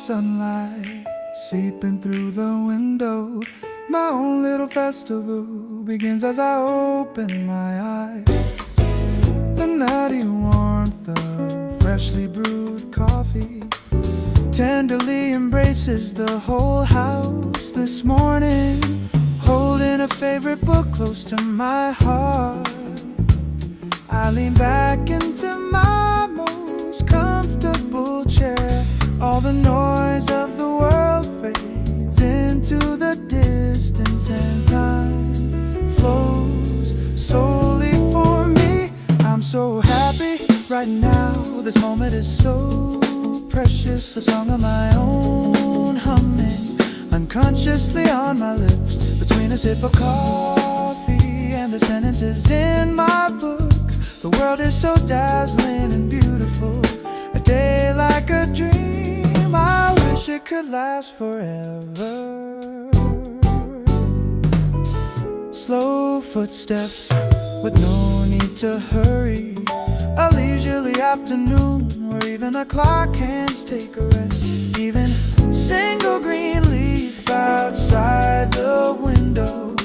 sunlight seeping through the window. My own little festival begins as I open my eyes. The nutty warmth of freshly brewed coffee tenderly embraces the whole house this morning. Holding a favorite book close to my heart, I lean back into my most comfortable chair. All the noise of the world fades into the distance, and time flows solely for me. I'm so happy right now, this moment is so precious. A song of my own humming unconsciously on my lips, between a sip of coffee and the sentences in my book. The world is so dazzling and beautiful, a day like a dream. I wish it could last forever. Slow footsteps with no need to hurry, a leisurely afternoon where even the clock hands take a rest. Even single green leaf outside the window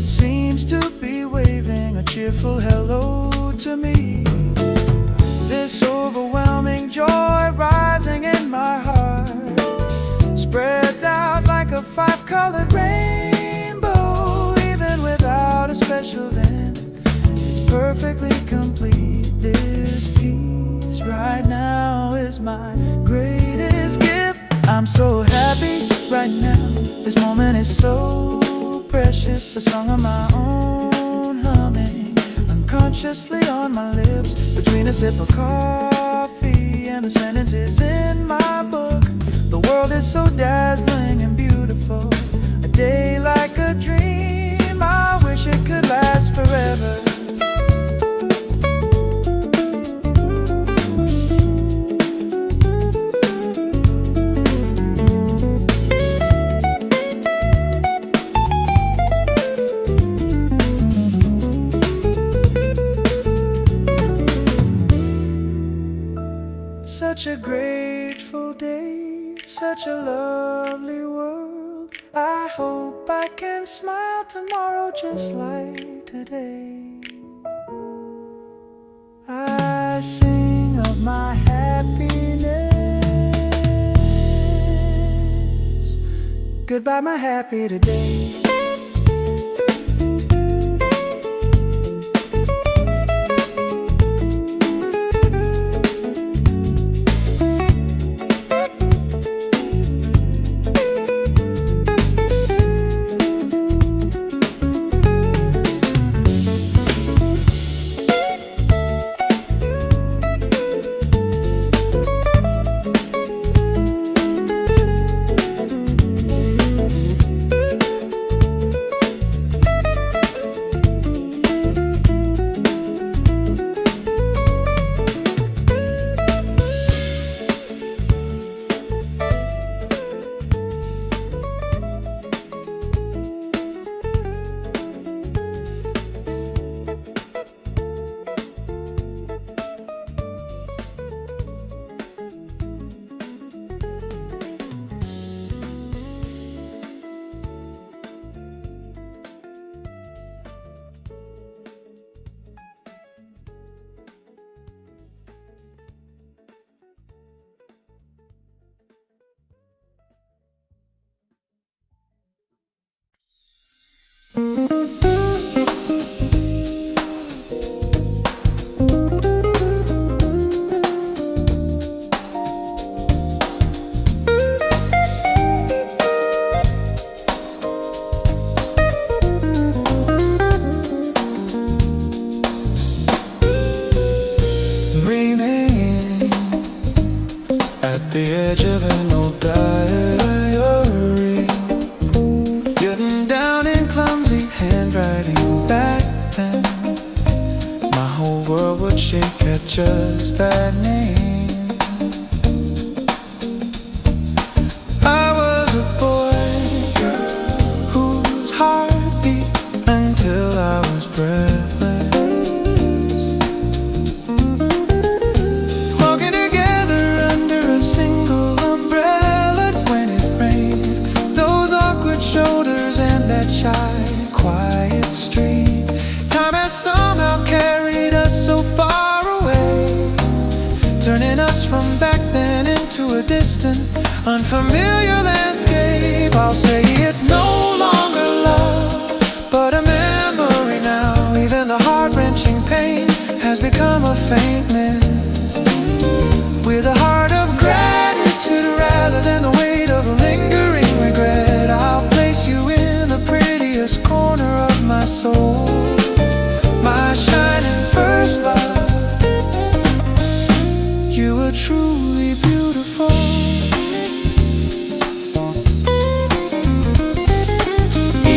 seems to be waving a cheerful hello to me. This overwhelming joy rising in my heart spreads out like a five-colored rainbow. Even without a special event, it's perfectly complete. This peace right now is my greatest gift. I'm so happy right now, this moment is so precious. A song of my own humming unconsciously on my lips, between a sip of coffee and the sentences in my book. The world is so dazzling and beautiful, a day like a dream. I wish it could last forever. Such a grateful day, such a lovely world. I hope I can smile tomorrow just like today. I sing of my happiness. Goodbye, my happy today. Just that name. I was a boy whose heart beat until I was breathless. Walking together under a single umbrella, us from back then into a distant, unfamiliar landscape. I'll say it's no longer love, but a memory now. Even the heart-wrenching pain has become a faint mist. With a heart of gratitude rather than the weight of lingering regret, I'll place you in the prettiest corner of my soul, my shining first love. You were truly beautiful.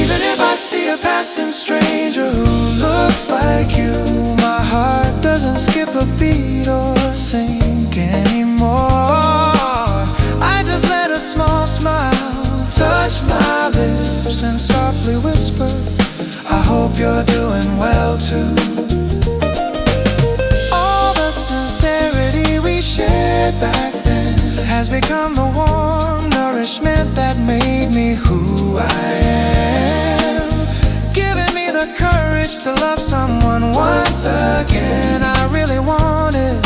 Even if I see a passing stranger who looks like you, my heart doesn't skip a beat or sink anymore. I just let a small smile touch my lips and softly whisper, I hope you're doing well too. All the sincerity we shared back then has become the warm nourishment that made me who I am, giving me the courage to love someone once again. I really wanted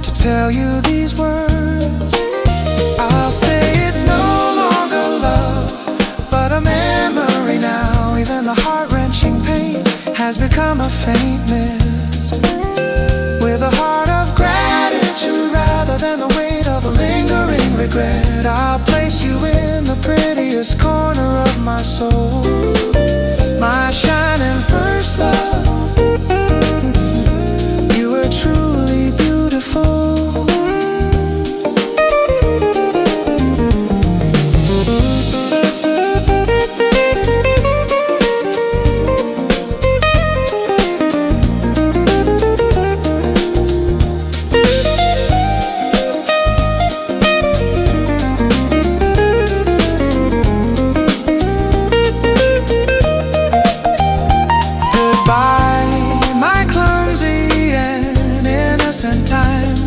to tell you these words. I'll say it's no longer love, but a memory now. Even the heart-wrenching pain has become a faint mist. With a heart of gratitude rather than the weight of a lingering regret, I'll place you in the prettiest corner of my soul, my shining first love. You were truly beautiful.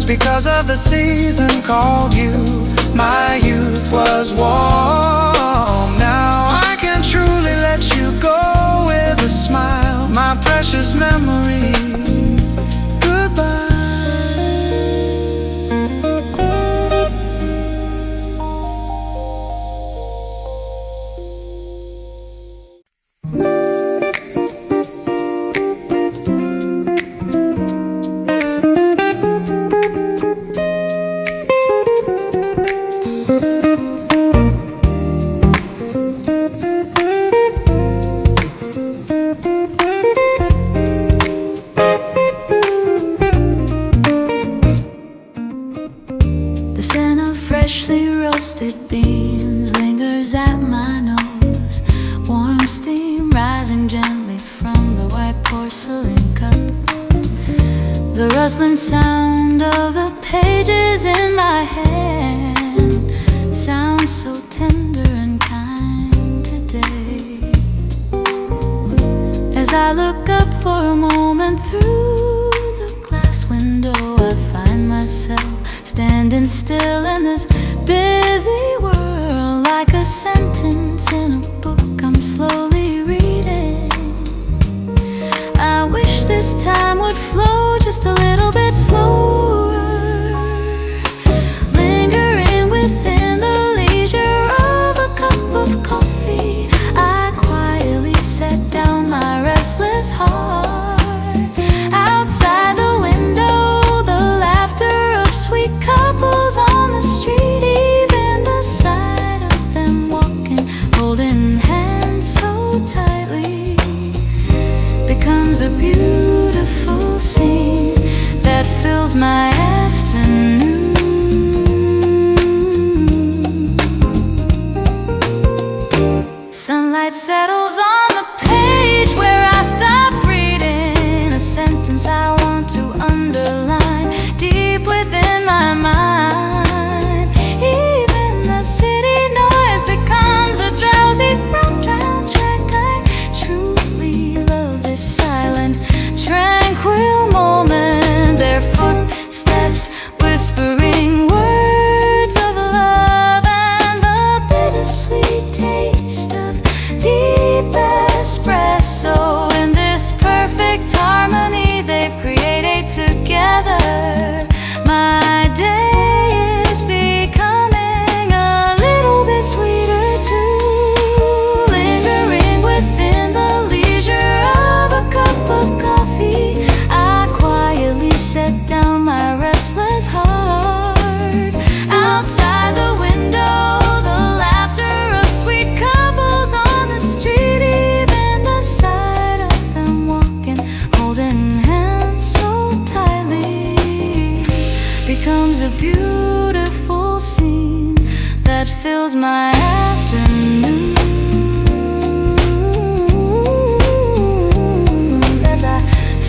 Because of the season called you, my youth was warm. Now I can truly let you go with a smile, my precious memory. Goodbye. The rustling sound of the pages in my hand sounds so tender and kind today. As I look up for a moment through the glass window, I find myself standing still in this busy world, like a sentence in a book I'm slowly reading. I wish this time would flow just a little bit slower, lingering within the leisure of a cup of coffee. I quietly set down my restless heart. Outside the window, the laughter of sweet couples on the street, even the sight of them walking, holding hands so tightly, becomes a beautiful scene that fills my afternoon. Sunlight settles on the page where I stop reading, a sentence I want to underline deep within my mind. Even the city noise becomes a drowsy background track. I truly love this silent, tranquil moment. Their footsteps fills my afternoon. As I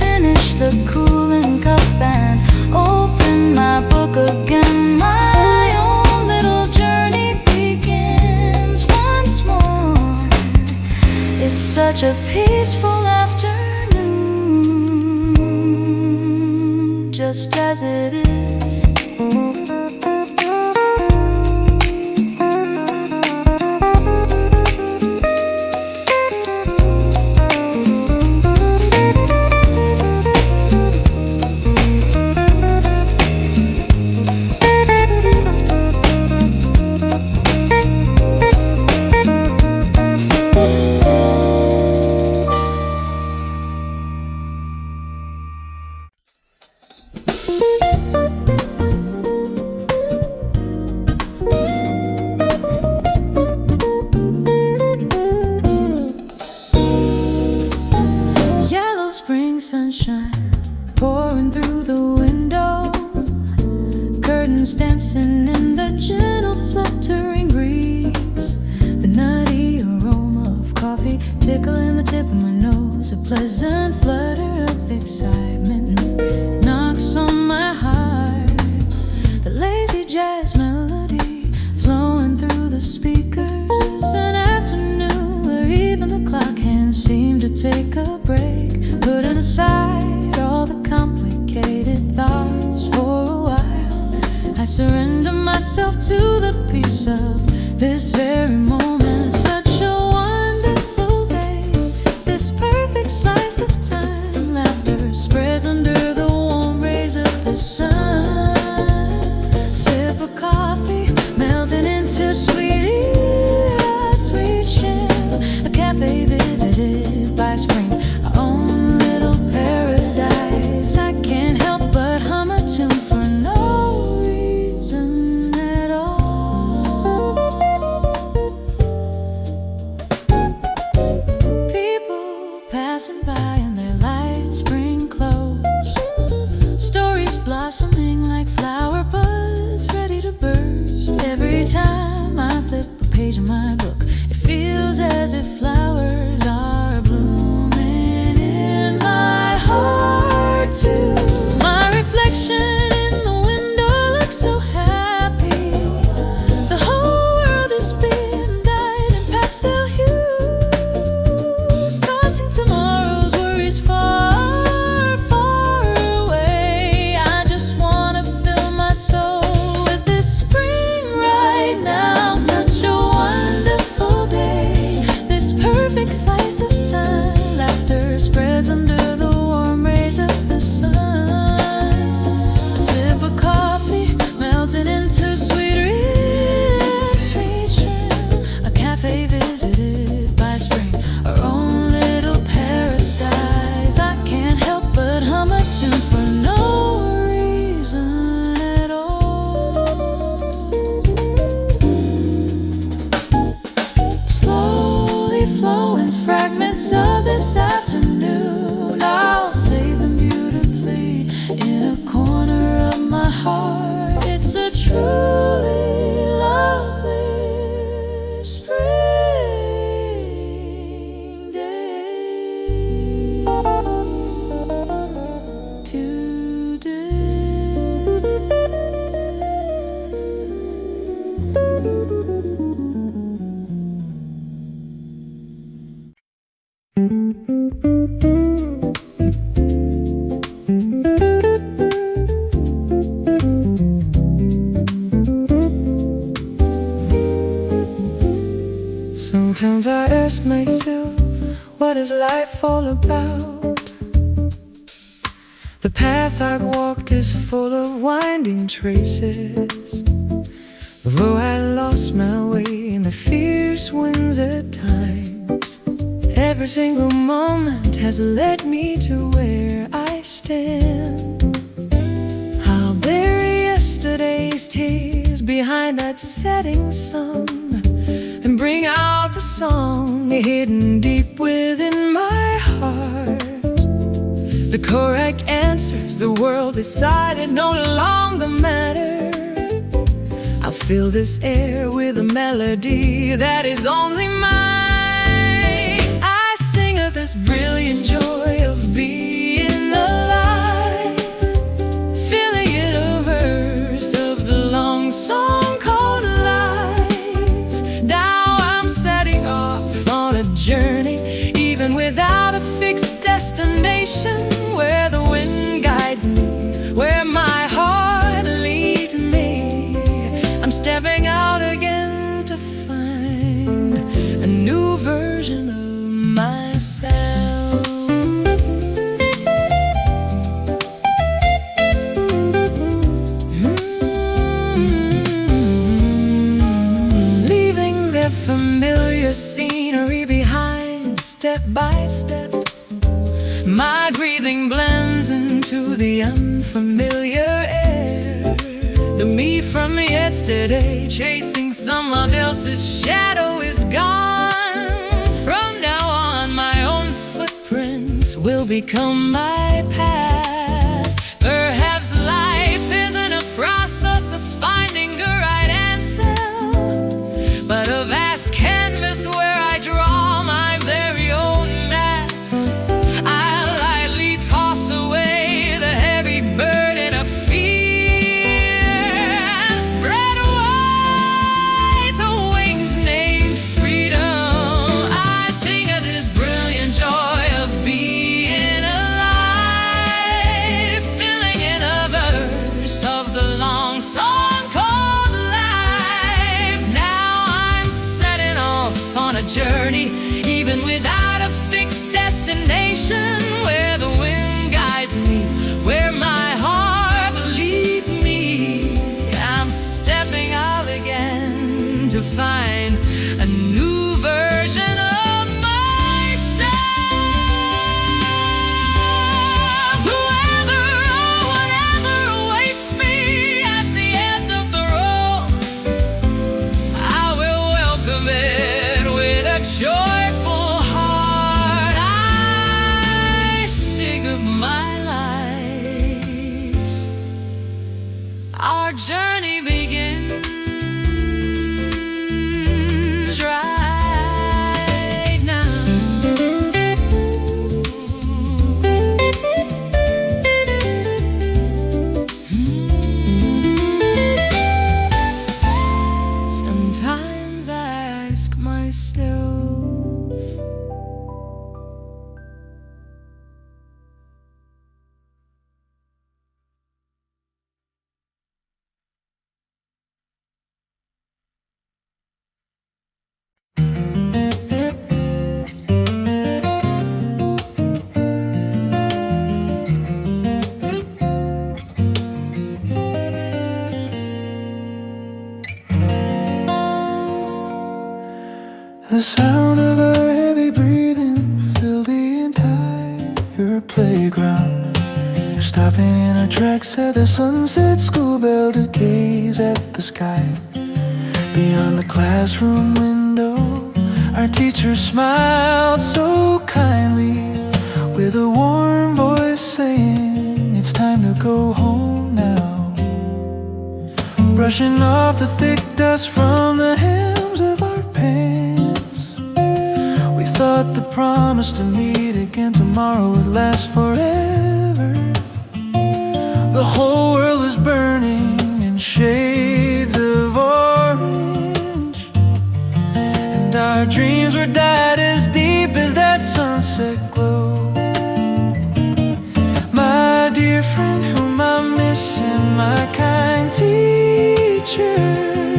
finish the cooling cup and open my book again, my own little journey begins once more. It's such a peaceful afternoon, just as it is. Sometimes I ask myself, what is life all about? The path I've walked is full of winding traces, though I lost my way in the fierce winds at times. Every single moment has led me to where I stand. I'll bury yesterday's tears behind that setting sun and bring out the song hidden deep within my heart. The correct answers the world decided no longer matter. I'll fill this air with a melody that is only mine. I sing of this brilliant joy of being alive, filling in a verse of the long song called life. Now I'm setting off on a journey, even without a fixed destination, where the wind guides me, where my heart leads me. I'm stepping out again to find a new version of myself. Leaving their familiar scenery behind, step by step, my breathing blends into the unfamiliar air. The me from yesterday, chasing someone else's shadow, is gone. From now on, my own footprints will become my path. Perhaps life isn't a process of finding the right answer, but a vast canvas where I draw my very own map. I lightly toss away the heavy burden of fear and spread wide the wings named freedom. I sing of this brilliant joy of being alive, filling in a verse of the long song called life. Now I'm setting off on a journey, even without a fixed destination, where the wind guides me, where my heart leads me. I'm stepping out again to find a new version of myself. Whoever or whatever awaits me at the end of the road, I will welcome it with a joyful heart. I sing of my life. Our journey begins right now. Sometimes I ask myself, the sound of our heavy breathing filled the entire playground. Stopping in our tracks at the sunset school bell to gaze at the sky. Beyond the classroom window, our teacher smiled so kindly, with a warm voice saying, "It's time to go home now." Brushing off the thick dust from the hems of our pants, we thought the promise to meet again tomorrow would last forever. The whole world was burning in shades of orange, and our dreams were dyed as deep as that sunset glow. My dear friend whom I miss, and my kind teacher,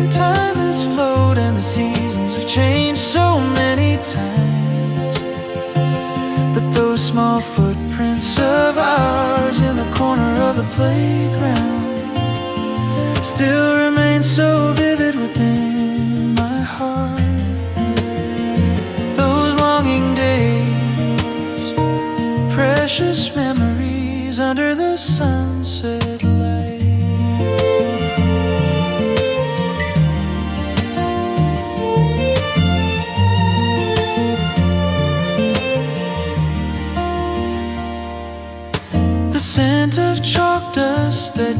time has flowed and the seasons have changed so many times, but those small footprints of ours in the corner of the playground still remain so vivid within my heart. Those longing days, precious memories under the sunset light. The scent of chalk dust that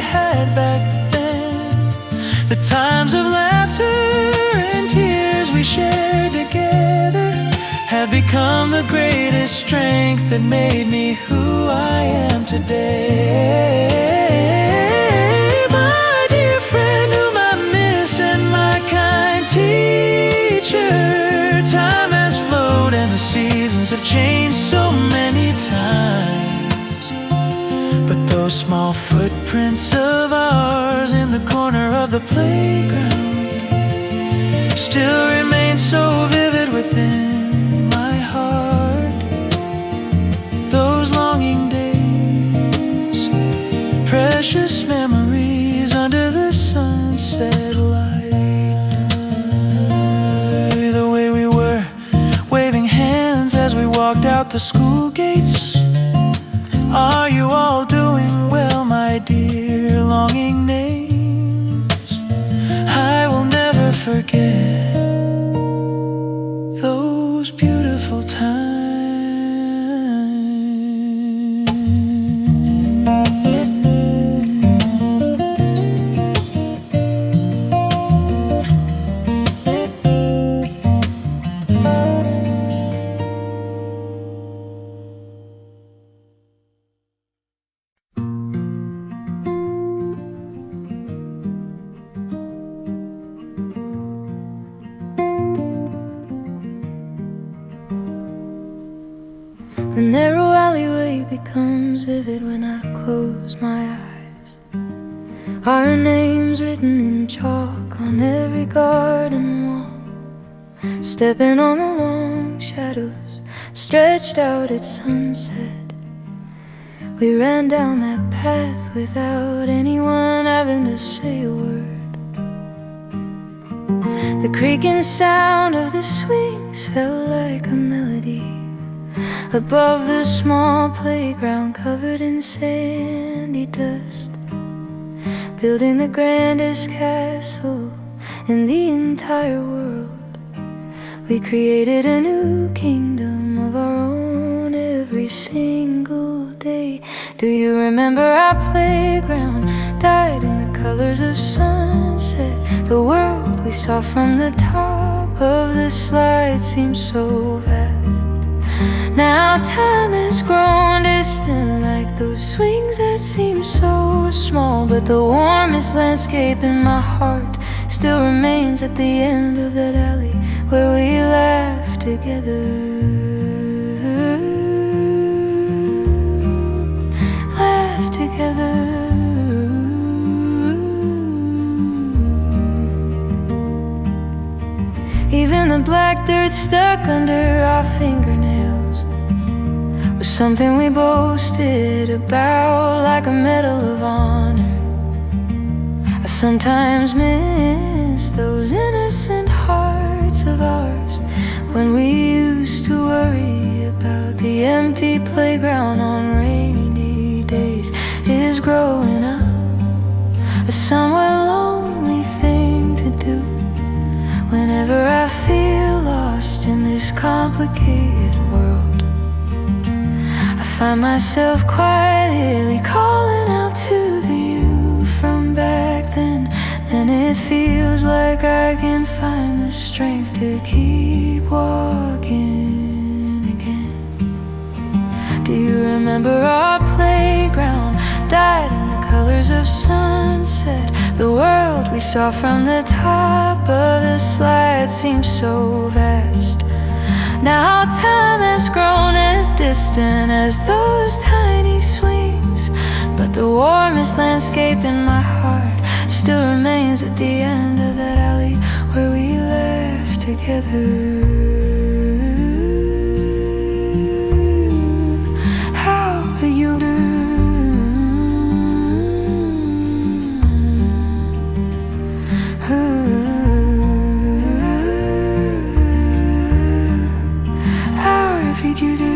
had back then. The times of laughter and tears we shared together have become the greatest strength that made me who I am today. My dear friend whom I miss and my kind teacher, time has flowed and the seasons have changed so many times, but those small footprints of ours in the corner of the playground still remain so vivid within my heart. Those longing days, precious memories under the sunset light. The way we were waving hands as we walked out the school gates. Are you all doing well, my dear? Longing names I will never forget. Those beautiful times. The narrow alleyway becomes vivid when I close my eyes. Our names written in chalk on every garden wall, stepping on the long shadows stretched out at sunset. We ran down that path without anyone having to say a word. The creaking sound of the swings felt like a melody above the small playground covered in sandy dust, building the grandest castle in the entire world. We created a new kingdom of our own every single day. Do you remember our playground, dyed in the colors of sunset? The world we saw from the top of the slide seemed so vast. Now time has grown distant, like those swings that seem so small, but the warmest landscape in my heart still remains at the end of that alley where we laughed together. Laughed together. Even the black dirt stuck under our fingernails was something we boasted about, like a medal of honor. I sometimes miss those innocent hearts of ours when we used to worry about the empty playground on rainy days. Is growing up a somewhat lonely thing to do? Whenever I feel lost in this complicated world, I find myself quietly calling out to the you from back then. Then it feels like I can find the strength to keep walking again. Do you remember our playground, dyed in the colors of sunset? The world we saw from the top of the slide seems so vast. Now time has grown as distant as those tiny swings, but the warmest landscape in my heart still remains at the end of that alley where we laughed together. How could you do? How did you do?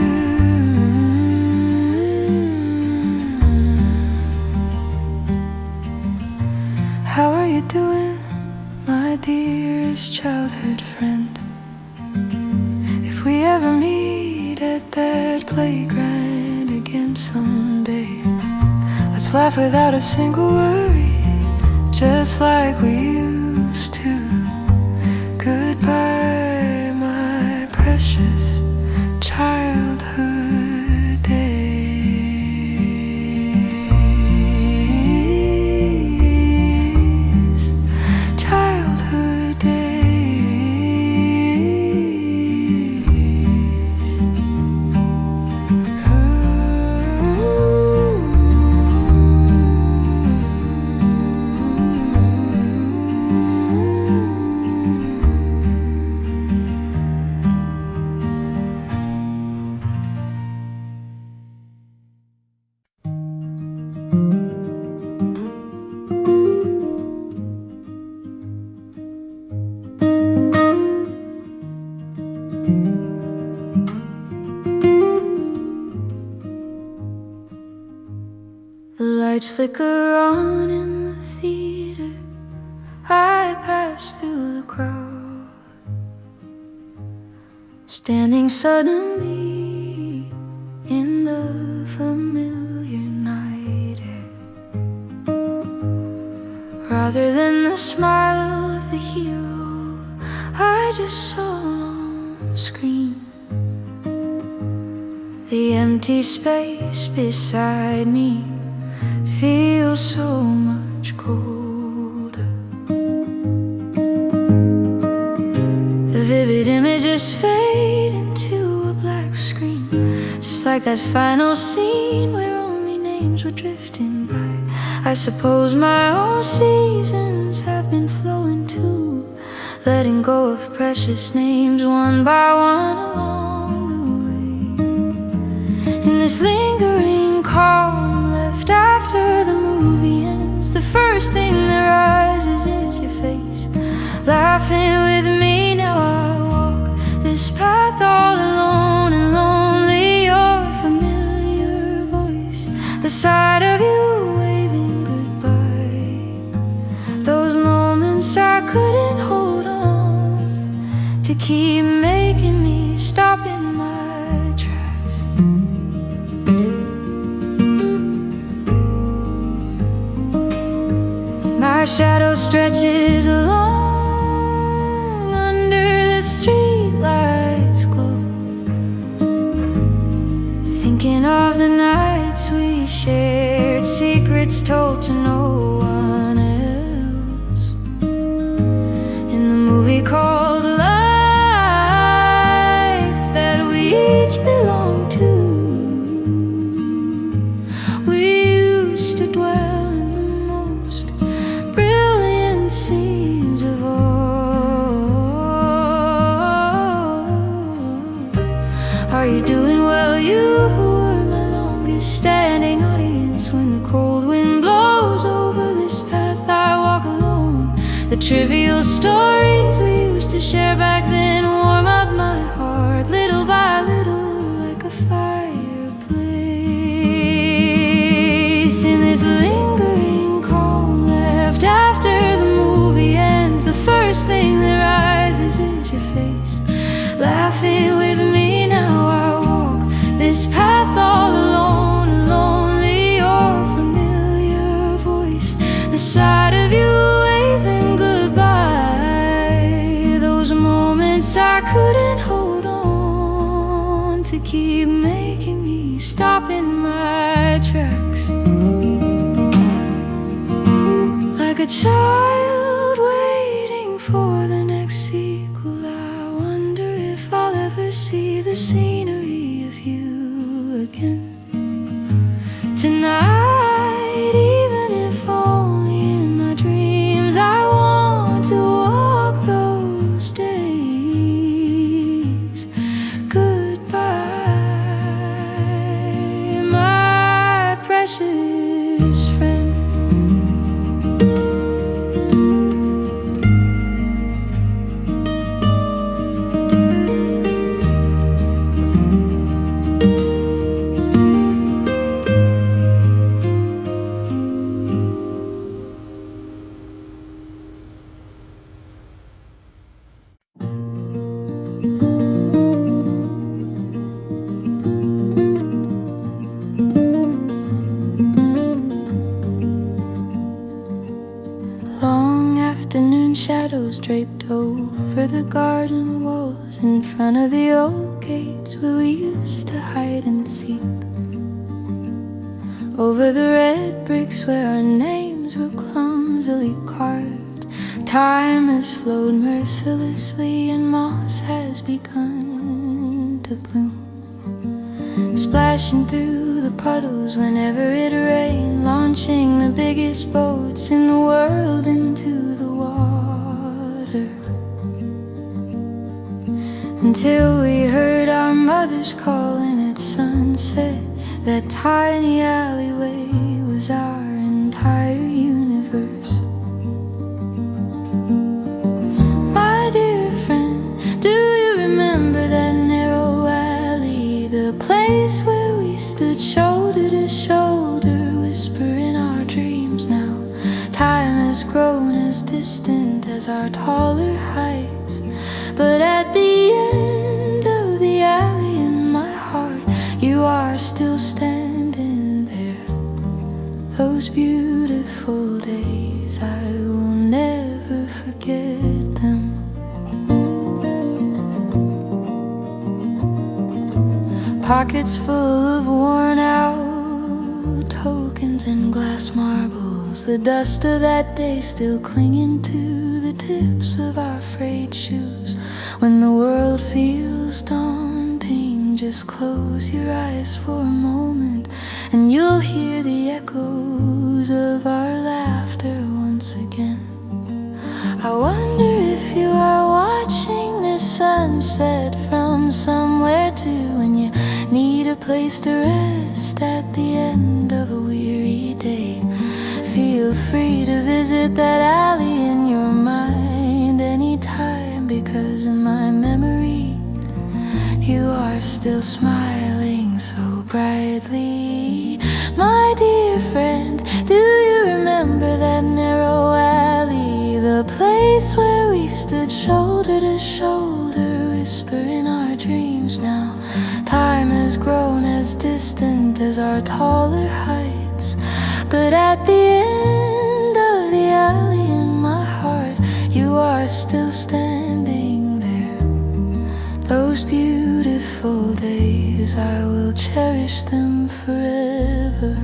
How are you doing, my dearest childhood friend? If we ever meet at that playground again someday, let's laugh without a single worry, just like we used to. Goodbye, my precious childhood days. Childhood days. The lights flicker on in the theater. I pass through the crowd, standing suddenly in the familiar night air. Rather than the smile of the hero I just saw on the screen, the empty space beside me feels so much colder. The vivid images fade into a black screen, just like that final scene where only names were drifting by. I suppose my own seasons have been flowing too, letting go of precious names one by one along the way. In this lingering calm left after the movie ends, the first thing that rises is your face, laughing with me. Now I walk this path all alone and lonely. Your familiar voice, the sight of you waving goodbye, those moments I couldn't hold on to keep making me stop in my tracks. My shadow stretches along under the streetlights glow, thinking of the nights we shared, secrets told to no one else. In the movie called Life that we each belong to, we used to dwell in the most brilliant scenes of all. Are you doing well, you who were my longest standing audience? When the cold wind blows over this path I walk alone, the trivial stories we used to share back then warm up my heart little by little, like a fireplace. In this lingering calm left after the movie ends, the first thing that rises is your face, laughing with me. Now I walk this path all alone and lonely. Your familiar voice, the sight of you waving goodbye, those moments I couldn't hold on to keep making me stop in my tracks. Like a child waiting for the next sequel, I wonder if I'll ever see the scenery of you again tonight. Even if only in my dreams, I want to walk those days goodbye, my precious friend. afternoon shadows draped over the garden walls in front of the old gates where we used to hide and seek. Over the red bricks where our names were clumsily carved, time has flowed mercilessly and moss has begun to bloom. Splashing through the puddles whenever it rained, launching the biggest boats in the world into the water. Until we heard our mothers calling at sunset, that tiny alleyway was our entire universe. My dear friend, do you remember that narrow alley, the place where we stood shoulder to shoulder, whispering our dreams now? Time has grown as distant as our taller heights, but at the end of the alley in my heart, you are still standing there. Those beautiful days, I will never forget them. Pockets full of worn out tokens and glass marbles, the dust of that day still clinging to the tips of our frayed shoes. When the world feels daunting, just close your eyes for a moment and you'll hear the echoes of our laughter once again. I wonder if you are watching this sunset from somewhere too, and you need a place to rest at the end of a weary day. Feel free to visit that alley in your mind anytime, because in my memory you are still smiling so brightly. My dear friend, do you remember that narrow alley, the place where we stood shoulder to shoulder, whispering our dreams now? Time has grown as distant as our taller heights, but at the end of the alley in my heart, you are still standing there. Those beautiful days, I will cherish them forever.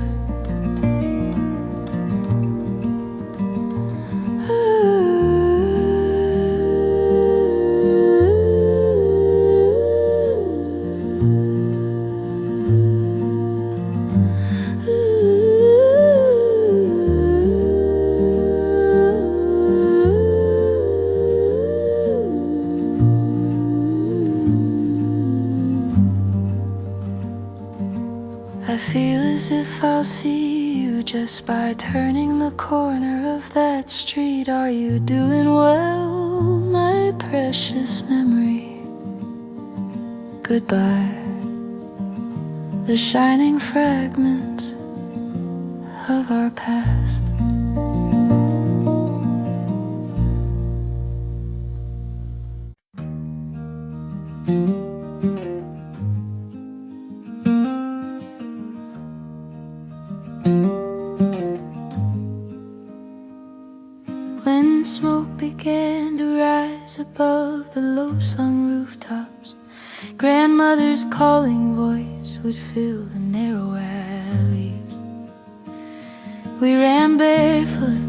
I feel as if I'll see you just by turning the corner of that street. Are you doing well, my precious memory? Goodbye, the shining fragments of our past. When smoke began to rise above the low-slung rooftops, grandmother's calling voice would fill the narrow alleys. We ran barefoot,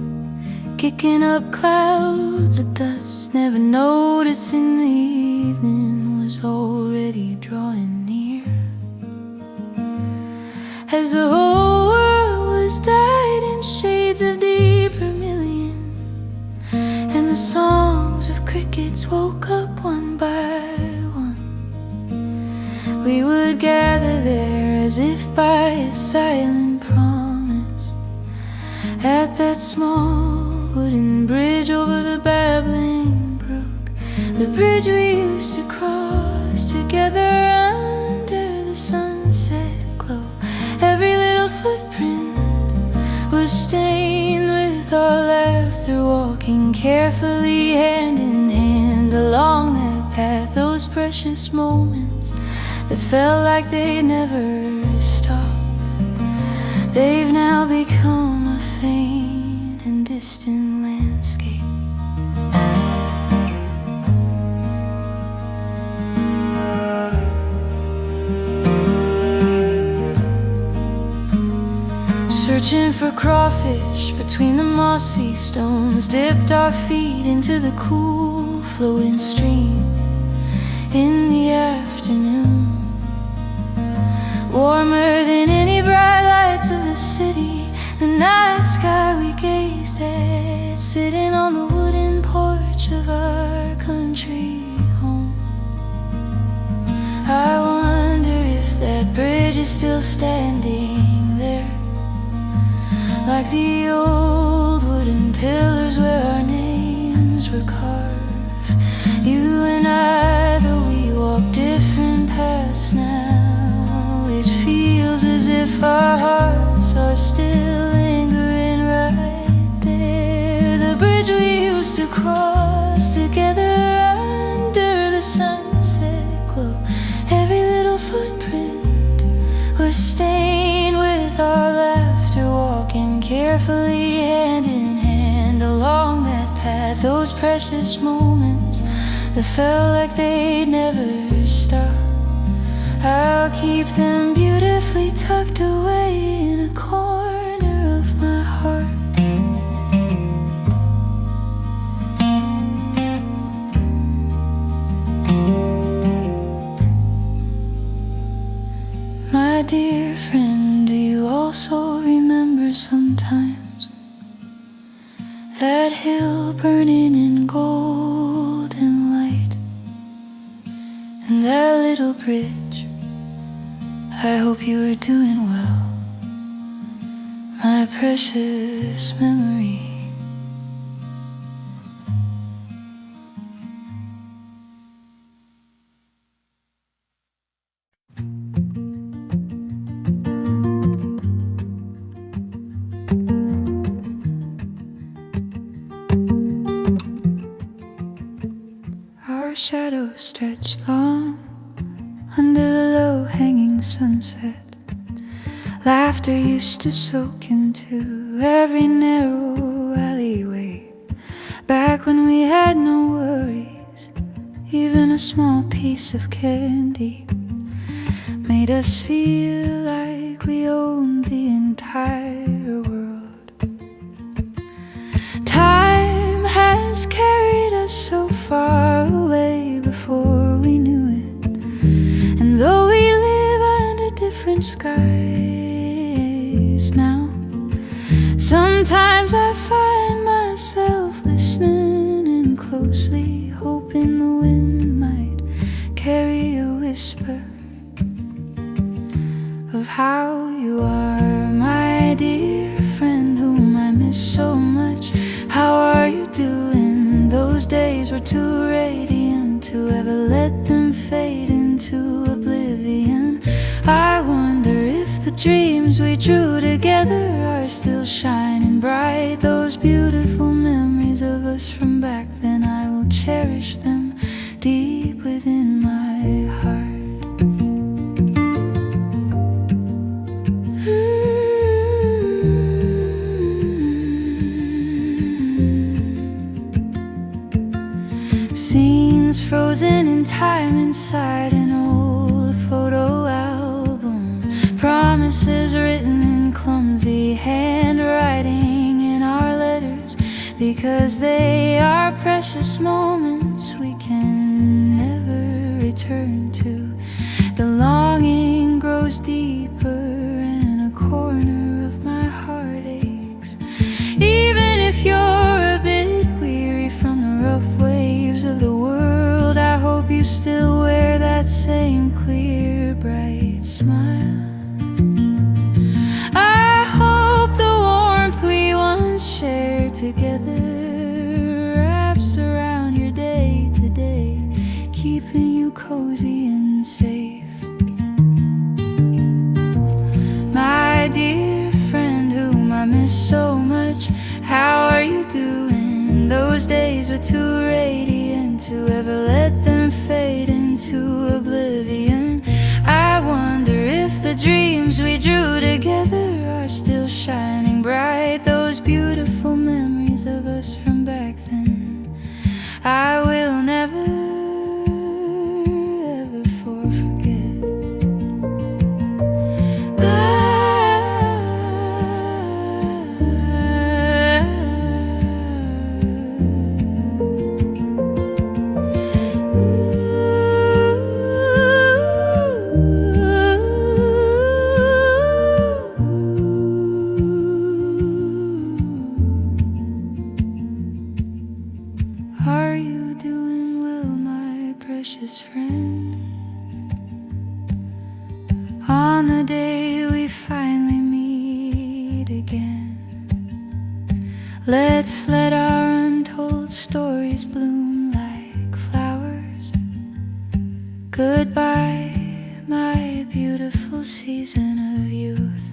kicking up clouds of dust, never noticing the evening was already drawing near. As the whole world was dyed in shades of deep vermilion, and the songs of crickets woke up one by one, we would gather there as if by a silent promise, at that small wooden bridge over the babbling brook, the bridge we used to cross together under the sunset glow. Every little footprint was stained with our laughter, walking carefully hand in hand along that path. Those precious moments that felt like they'd never stop, they've now become a faint and distant landscape. between the mossy stones, dipped our feet into the cool flowing stream in the afternoon. Warmer than any bright lights of the city, the night sky we gazed at, sitting on the wooden porch of our country home. I wonder if that bridge is still standing there, like the old wooden pillars where our names were carved. You and I, though we walk different paths now, it feels as if our hearts are still lingering right there. The bridge we used to cross together under the sunset glow, every little footprint was stained with our laughter, walking carefully hand in hand along that path. Those precious moments that felt like they'd never stop, I'll keep them beautifully tucked away in a corner of my heart. My dear friend, do you also remember sometimes that hill burning in golden light, and that little bridge? I hope you are doing well, my precious memory. Our shadows stretched long under the low-hanging sunset. Laughter used to soak into every narrow alleyway. Back when we had no worries, even a small piece of candy made us feel like we owned the entire world. Time has carried us so far away before we knew it, and though we live under different skies now, sometimes I find myself listening in closely, hoping the wind might carry a whisper of how you are, my dear friend whom I miss so much. How are you doing? Those days were too radiant to ever let them fade into oblivion. I wonder if the dreams we drew together are still shining bright. Those beautiful memories of us from back then, I will cherish them deep within my heart. Scenes frozen in time inside an old photo album, promises written in clumsy handwriting in our letters, because they are precious moments we can never return to. The longing grows deeper and a corner of my heart aches. Even if you're a bit weary from the rough waves of the world, I hope you still wear that same clear, bright smile. I hope the warmth we once shared together wraps around your day to day, keeping you cozy and safe. My dear friend whom I miss so much, how are you doing? Those days were too radiant to ever let them fade into oblivion. I wonder if the dreams we drew together are still shining bright. Those beautiful memories of us from back then, I will never ever forget. precious friend. On the day we finally meet again, let's let our untold stories bloom like flowers. Goodbye, my beautiful season of youth.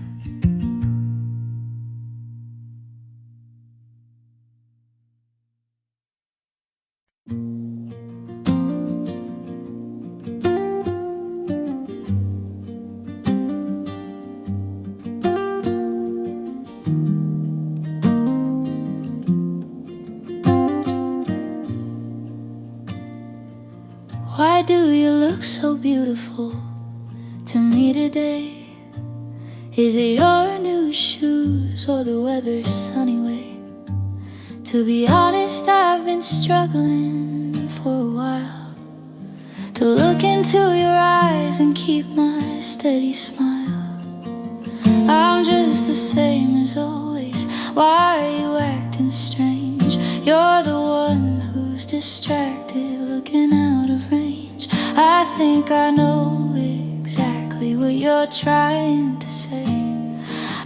Why do you look so beautiful to me today? Is it your new shoes or the weather's sunny way? To be honest, I've been struggling for a while to look into your eyes and keep my steady smile. I'm just the same as always. Why are you acting strange? You're the one who's distracted, looking out of range. I think I know exactly what you're trying to say.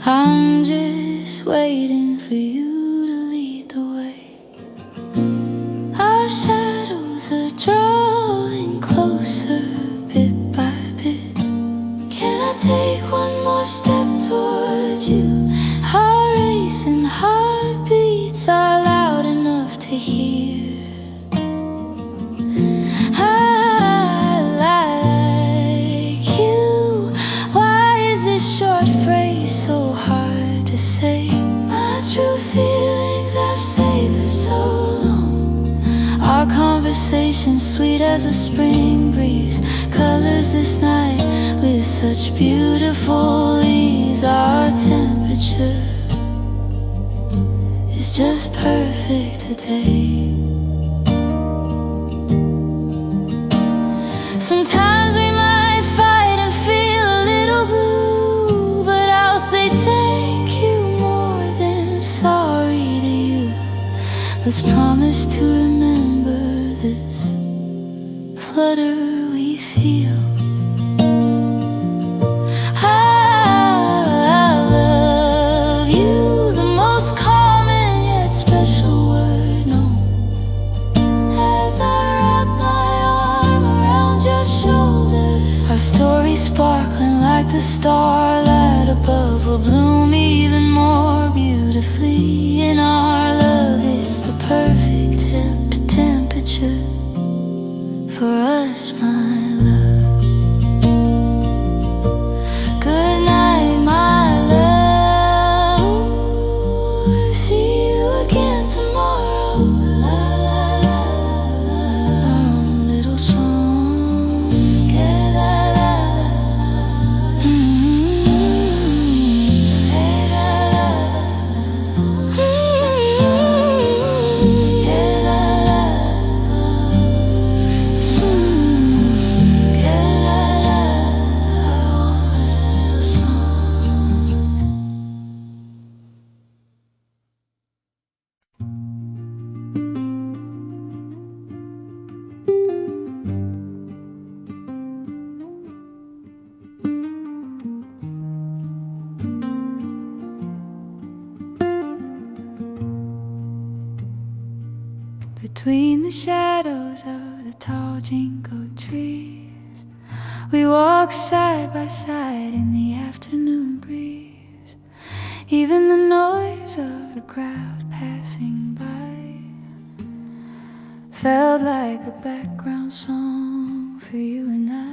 I'm just waiting for you to lead the way. Our shadows are drawing closer bit by bit. Can I take one more step towards you? Our racing heartbeats are loud enough to hear. I like you. Why is this short phrase so hard to say? My true feelings I've saved for so long. Our conversation sweet as a spring breeze colors this night with such beautiful ease. Our temperature is just perfect today. Sometimes we might fight and feel a little blue, but I'll say thank you more than sorry to you. Let's promise to remember this flutter we feel. I love you, the most common yet special word known. As I wrap my arm around your shoulder, our story sparkling like the starlight above will bloom even more beautifully in our love. It's the perfect temperature for us, my love. Good night, my love. See you again tomorrow. La la la la la. Little song. Yeah, la la la la. Hey, la la la. Yeah, la la la. Yeah, la la la. Song. Between the shadows of the tall ginkgo trees, we walk side by side in the afternoon breeze. Even the noise of the crowd passing by felt like a background song for you and I.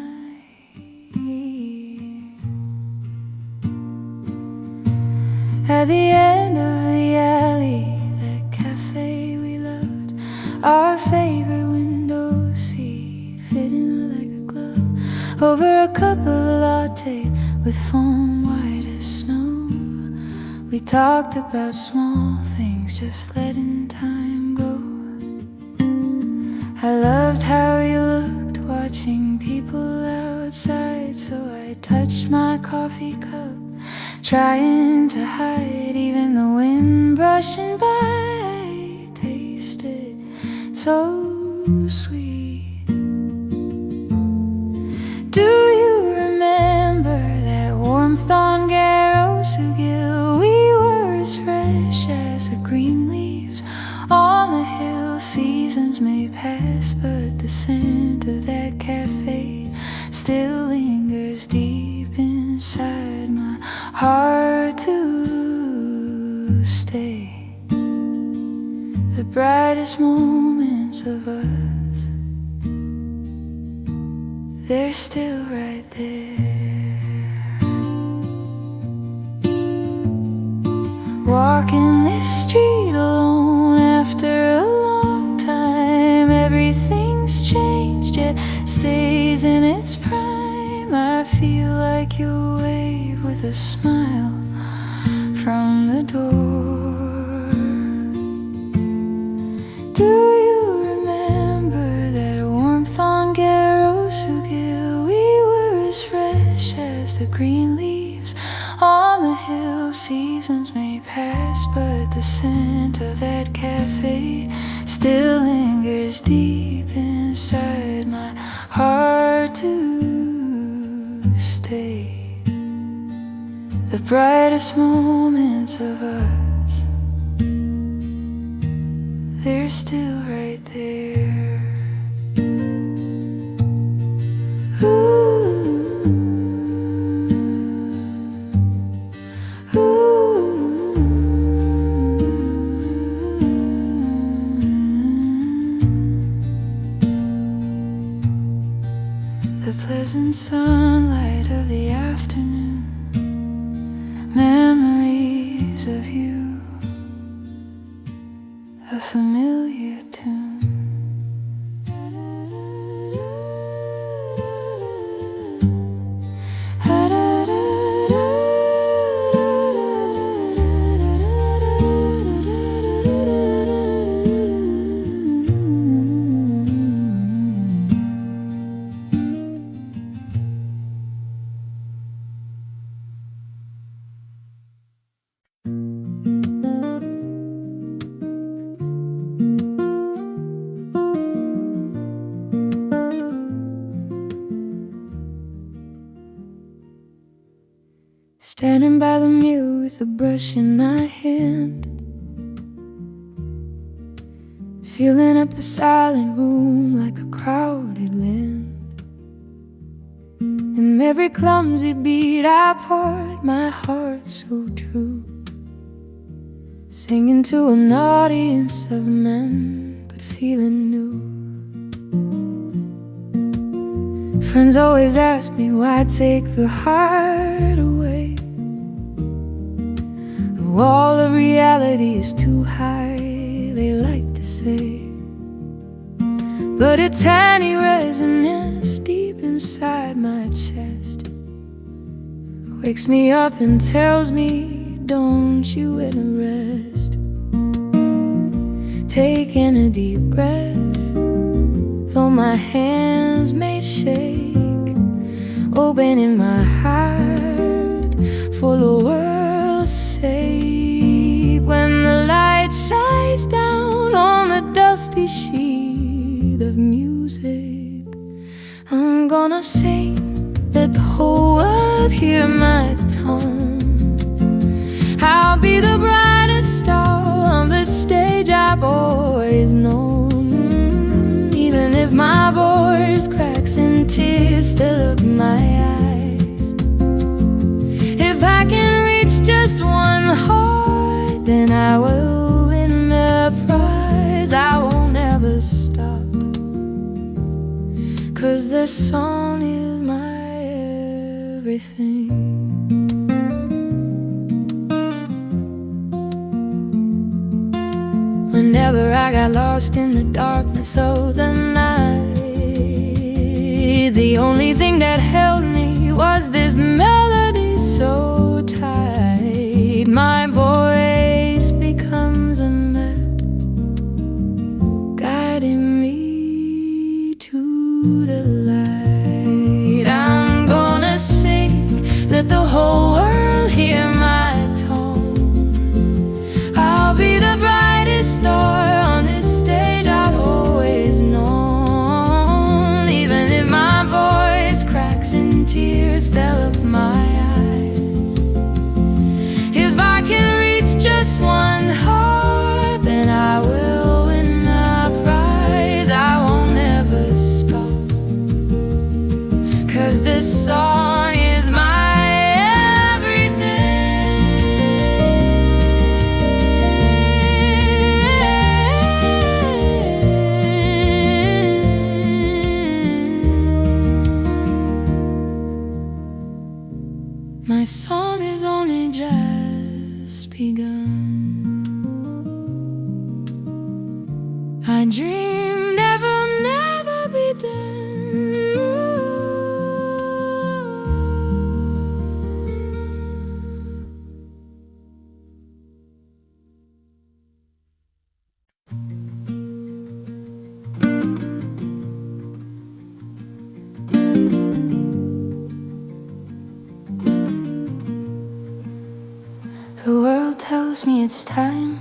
At the end of the alley, that cafe we loved, our favorite window seat fitting like a glove over a cup of latte with foam white as snow. We talked about small things, just letting time go. I loved how you looked watching people outside, so I touched my coffee cup, trying to hide even the wind brushing by. Tasted so sweet. Do you remember that warmth on Garrowshill? We were as fresh as the green leaves on the hill. Seasons may pass, but the scent of that cafe still lingers deep inside my heart to stay. The brightest moments of us, they're still right there. Walking this street alone after a long time, everything's changed yet stays in its prime. I feel like you wave with a smile from the door. Do you remember that warmth on Garrowshill? We were as fresh as the green leaves on the hill. Seasons may pass, but the scent of that cafe still lingers deep inside my heart to stay. The brightest moments of us, they're still right there. The pleasant sunlight of the afternoon, memories of you, a familiar tune. Standing by the mirror with a brush in my hand, filling up the silent room like a crowded land. In every clumsy beat I poured my heart so true, singing to an audience of men, but feeling new. Friends always ask me why I take the heart away. The wall of reality is too high, they like to say. But a tiny resonance deep inside my chest wakes me up and tells me, don't you rest. Taking a deep breath, though my hands may shake, opening my heart for the world's sake. When the light shines down on the dusty sheet of music, I'm gonna sing, let the whole world hear my tongue. I'll be the brightest star on the stage I've always known. Even if my voice cracks and tears fill up my eyes, if I can reach just one heart, then I will win the prize. I won't ever stop, 'cause this song is my everything. Whenever I got lost in the darkness of the night, the only thing that held me was this melody so tight. My voice becomes a map guiding me to the light. I'm gonna sing, let the whole world hear my tone. I'll be the brightest star on this stage I've always known. Even if my voice cracks My dream never be done. The world tells me it's time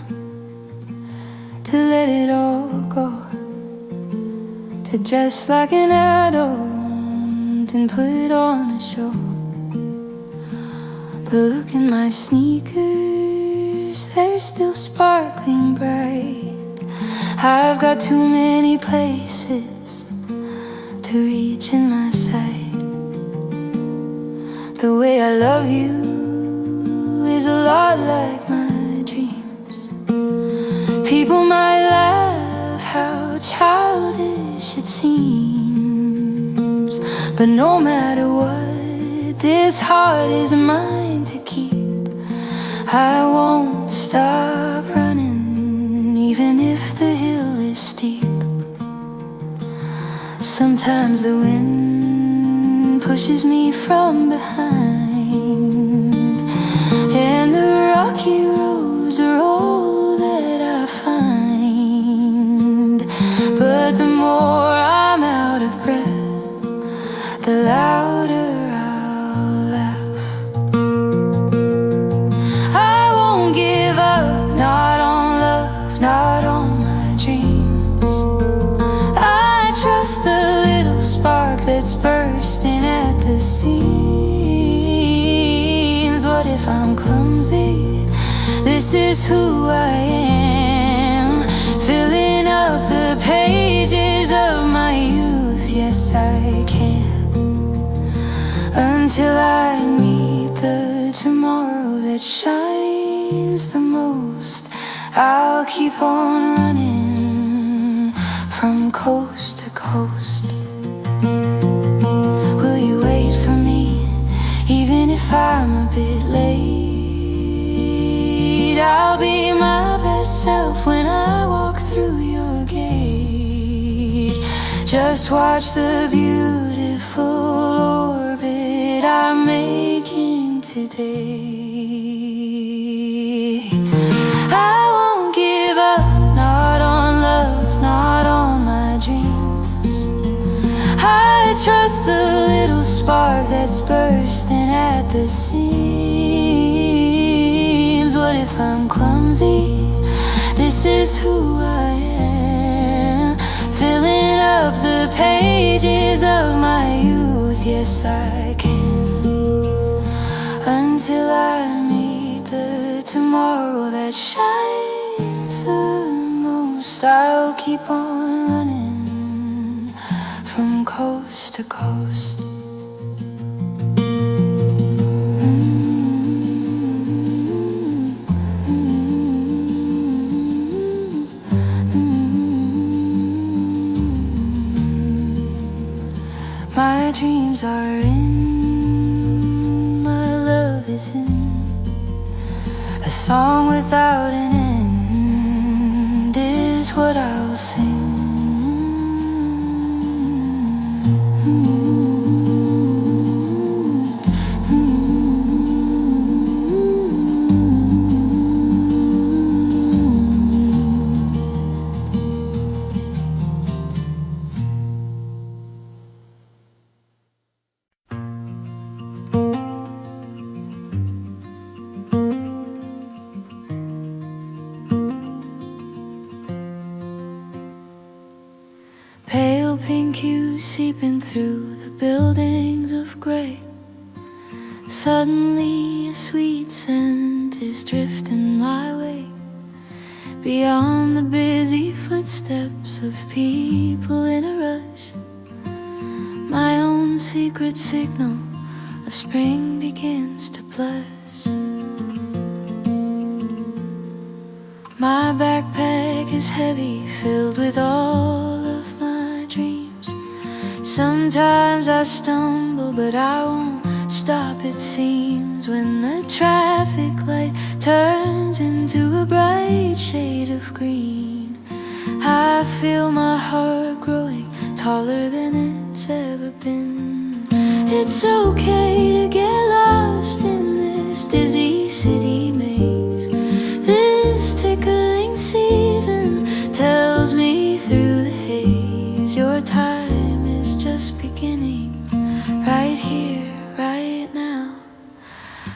to let it all go, to dress like an adult and put on a show. But look at my sneakers, they're still sparkling bright. I've got too many places to reach in my sight. The way I love you is a lot like my dreams. People might laugh how childish it seems, but no matter what, this heart is mine to keep. I won't stop running, even if the hill is steep. Sometimes the wind pushes me from behind, and the rocky roads are all that I find. But the more I'm out of breath, the louder I'll laugh. I won't give up, not on love, not on my dreams. I trust the little spark that's bursting at the seams. What if I'm clumsy? This is who I am, filling up the pages of my youth. Yes, I can, until I meet the tomorrow that shines the most. I'll keep on running from coast to coast. Will you wait for me, even if I'm a bit late? I'll be my best self when I walk through your gate. Just watch the beautiful orbit I'm making today. I won't give up, not on love, not on my dreams. I trust the little spark that's bursting at the seams. What if I'm clumsy? This is who I am, filling up the pages of my youth. Yes, I can, until I meet the tomorrow that shines the most. I'll keep on running from coast to coast. My dreams are in, my love is in, a song without an end is what I'll sing. Pale pink hues seeping through the buildings of grey. Suddenly a sweet scent is drifting my way, beyond the busy footsteps of people in a rush. My own secret signal of spring begins to blush. My backpack is heavy, filled with all of my dreams. Sometimes I stumble, but I won't stop, it seems. When the traffic light turns into a bright shade of green, I feel my heart growing taller than it's ever been. It's okay to get lost in this dizzy city maze. This tickling season tells me through the haze, your time is just beginning, right here, right now.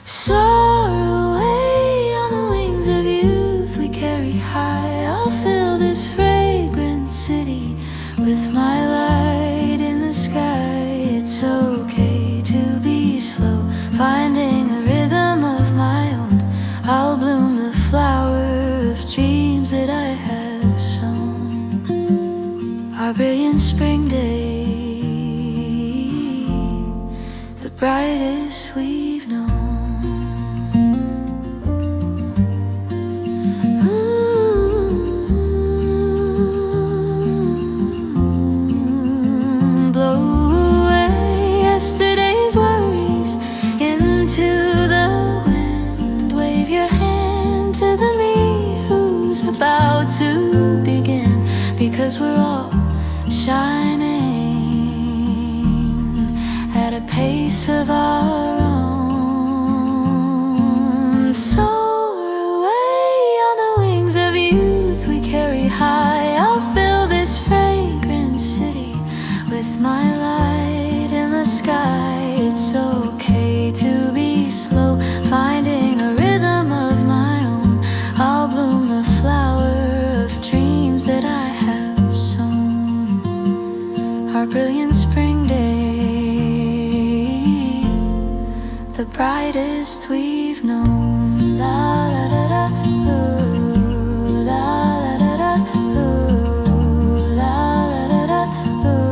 Soar away on the wings of youth we carry high. I'll fill this fragrant city with my light in the sky. It's okay to be slow, finding a rhythm of my own. I'll bloom the flower of dreams that I have sown. Our brilliant spring day, the brightest we've known. About to begin, because we're all shining at a pace of our own. Soar away on the wings of youth we carry high. I'll fill this fragrant city with my light in the sky. It's okay to be slow, finding a rhythm of my own. I'll bloom the flower of dreams that I have sown. Our brilliant spring day, the brightest we've known. La la da da, ooh, la la da da, ooh, la la da da, ooh,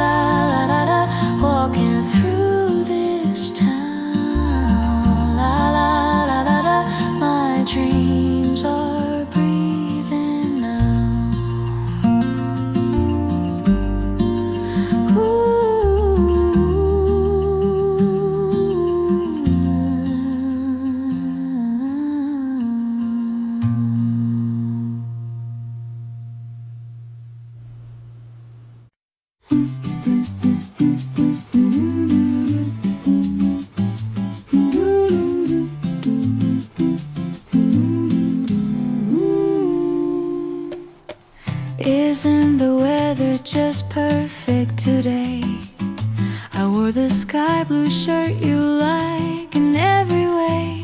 la la da da. Walking through this town, la la la la la. My dreams are breathing now. Ooh. Isn't the weather just perfect today? I wore the sky blue shirt you like in every way.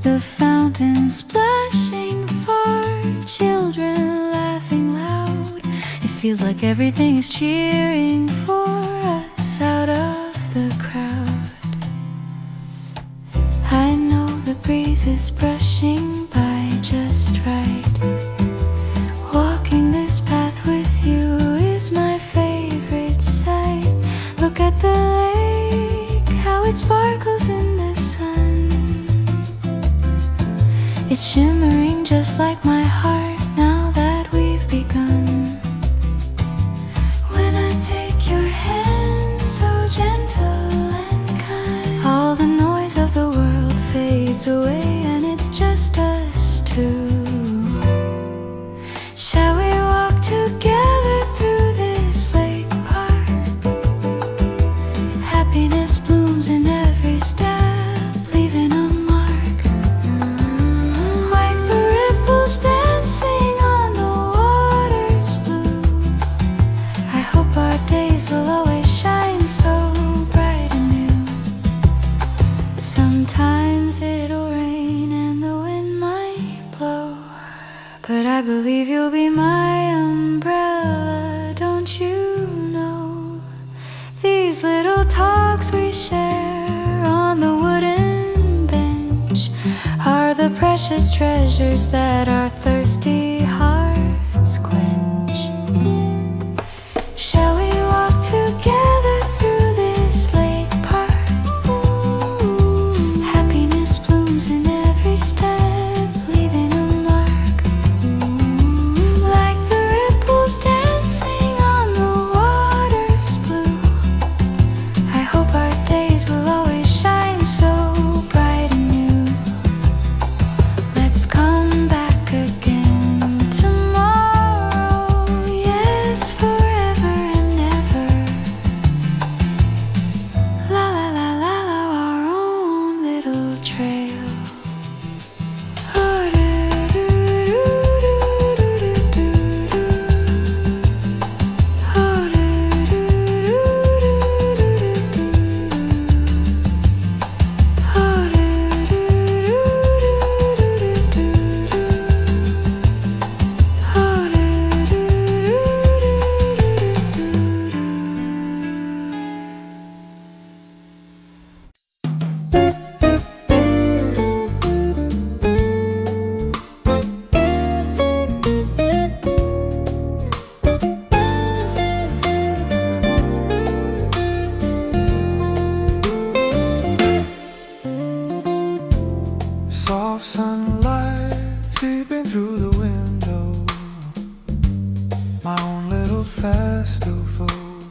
The fountain splashing for children laughing loud. It feels like everything is cheering for us out of the crowd. I know the breeze is brushing by just right. Walking this path with you is my favorite sight. Look at the lake, how it sparkles in the sun. It's shimmering just like my heart now that we've begun. When I take your hand so gentle and kind, all the noise of the world fades away and it's just us two. Shall we walk together through this lake park? Happiness blooms in every step, leaving a mark. Like the ripples dancing on the water's blue. I hope our days will always shine so bright and new. Sometimes it'll rain and the wind might blow, but I believe you'll be my umbrella, don't you know? These little talks we share on the wooden bench are the precious treasures that our thirsty hearts quench. Shall we walk together through this lake park? Happiness blooms in every step, leaving a mark. Like the ripples dancing on the water's blue. I hope our days will always shine so bright and new. sunlight seeping through the window. My own little festival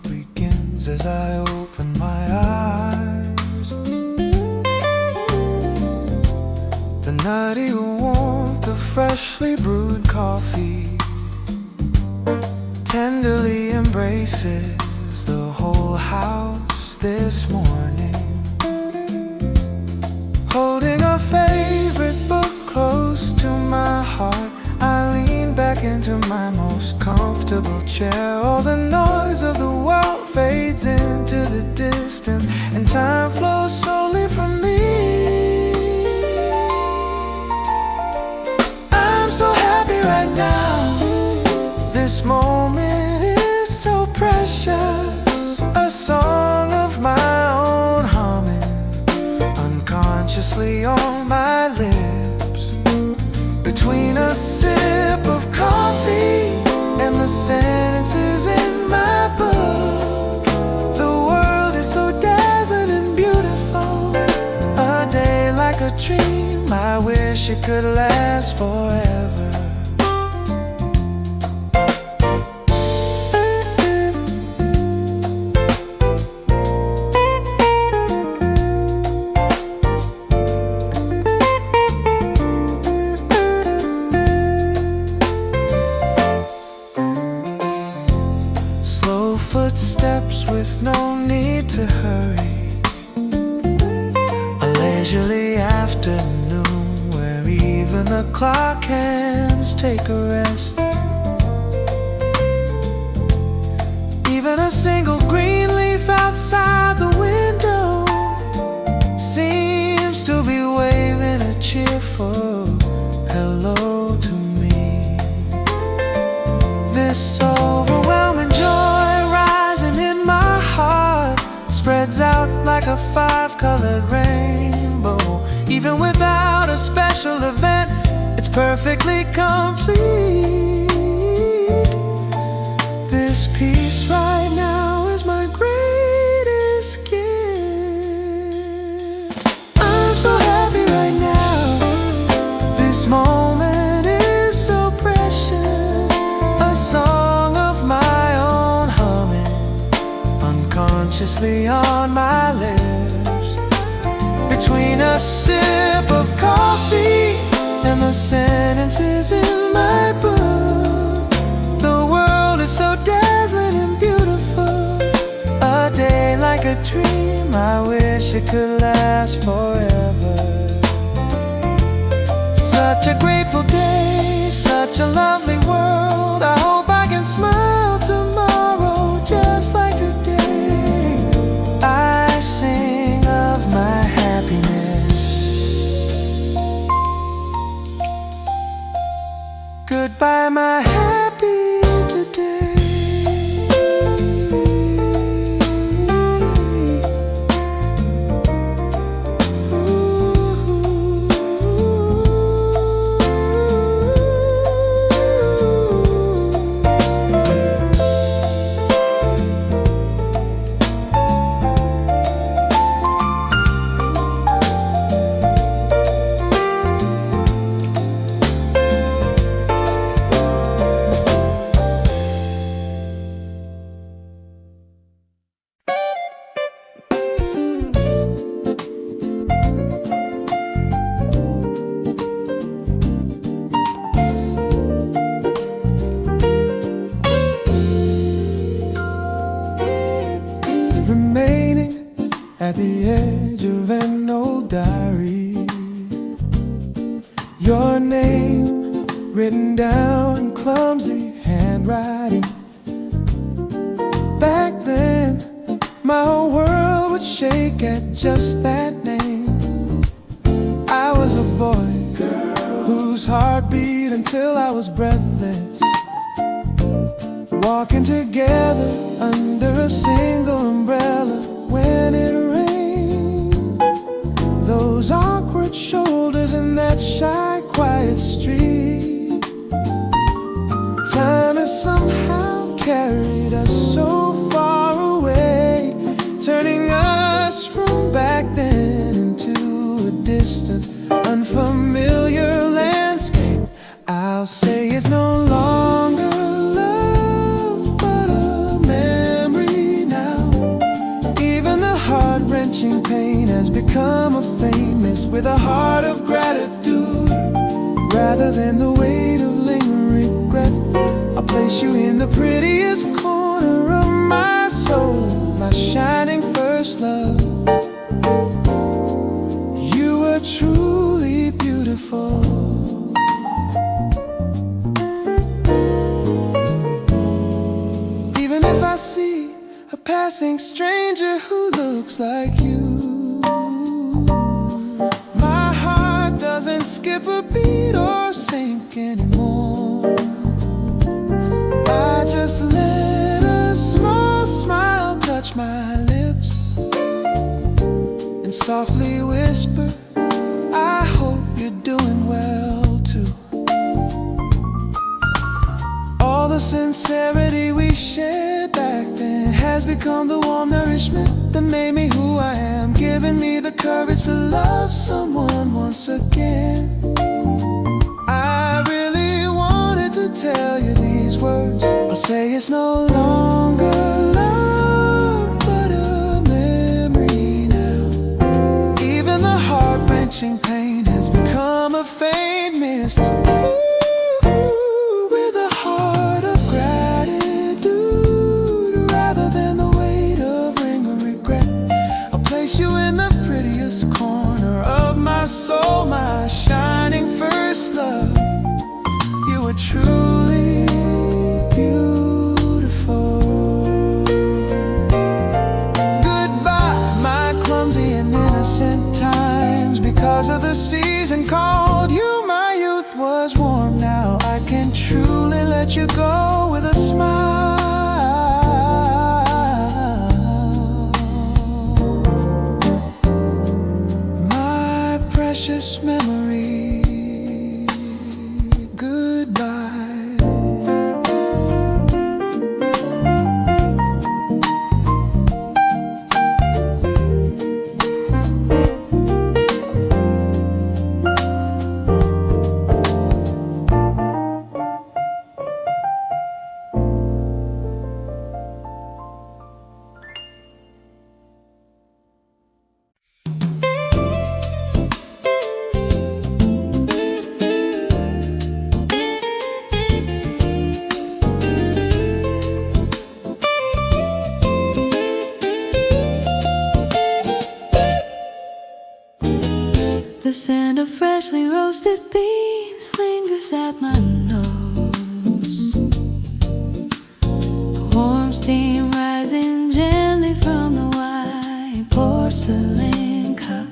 begins as I open my eyes. The nutty warmth of freshly brewed coffee tenderly embraces the whole house this morning. Holding a favorite book close to my heart, I lean back into my most comfortable chair. All the noise of the world fades into the distance, and time flows slowly from me. I'm so happy right now. This moment is so precious. A song of my own humming unconsciously on my lips. Between a sip of coffee and the sentences in my book, the world is so dazzling and beautiful. A day like a dream, I wish it could last forever. Footsteps with no need to hurry. A leisurely afternoon where even the clock hands take a rest. Even a single green leaf outside the window seems to be waving a cheerful hello to me. This overwhelming joy spreads out like a five-colored rainbow. Even without a special event, it's perfectly complete. This peace right now is my greatest gift. I'm so happy right now. This moment is so precious. A song of my own humming unconsciously on my lips. Between a sip of coffee and the sentences in my book, the world is so dazzling and beautiful. A day like a dream, I wish it could last forever. Such a grateful day, such a lovely world. I hope I can smile tomorrow just like today. I sing of my happiness. Goodbye, my happy today. At the edge of an old diary, your name written down in clumsy handwriting. Back then, my whole world would shake at just that name. I was a boy whose heart beat until I was breathless, walking together under a single umbrella when it rained. Those awkward shoulders in that shy, quiet street. Time has somehow carried us so far away, turning us from back then into a distant, unfamiliar Rather than the weight of lingering regret, I'll place you in the prettiest corner of my soul, my shining first love. You were truly beautiful. Even if I see a passing stranger who looks like you, my heart doesn't skip a beat or sink anymore. I just let a small smile touch my lips and softly whisper, I hope you're doing well too. All the sincerity we shared back then has become the warm nourishment that made me who I am, giving me the courage to love someone once again. I really wanted to tell you these words. I'll say it's no longer love, but a memory now. Even the heart-wrenching pain has become a faint mist. Ooh, with a heart of gratitude, rather than the weight of lingering regret, I'll place you in the prettiest corner of my soul, my shining first love. You were truly beautiful. Goodbye, my clumsy and innocent times. Because of the season called you, my youth was warm. Now I can truly let you go with a smile. My precious memory, goodbye. The scent of freshly roasted beans lingers at my nose. Warm steam rising gently from the white porcelain cup.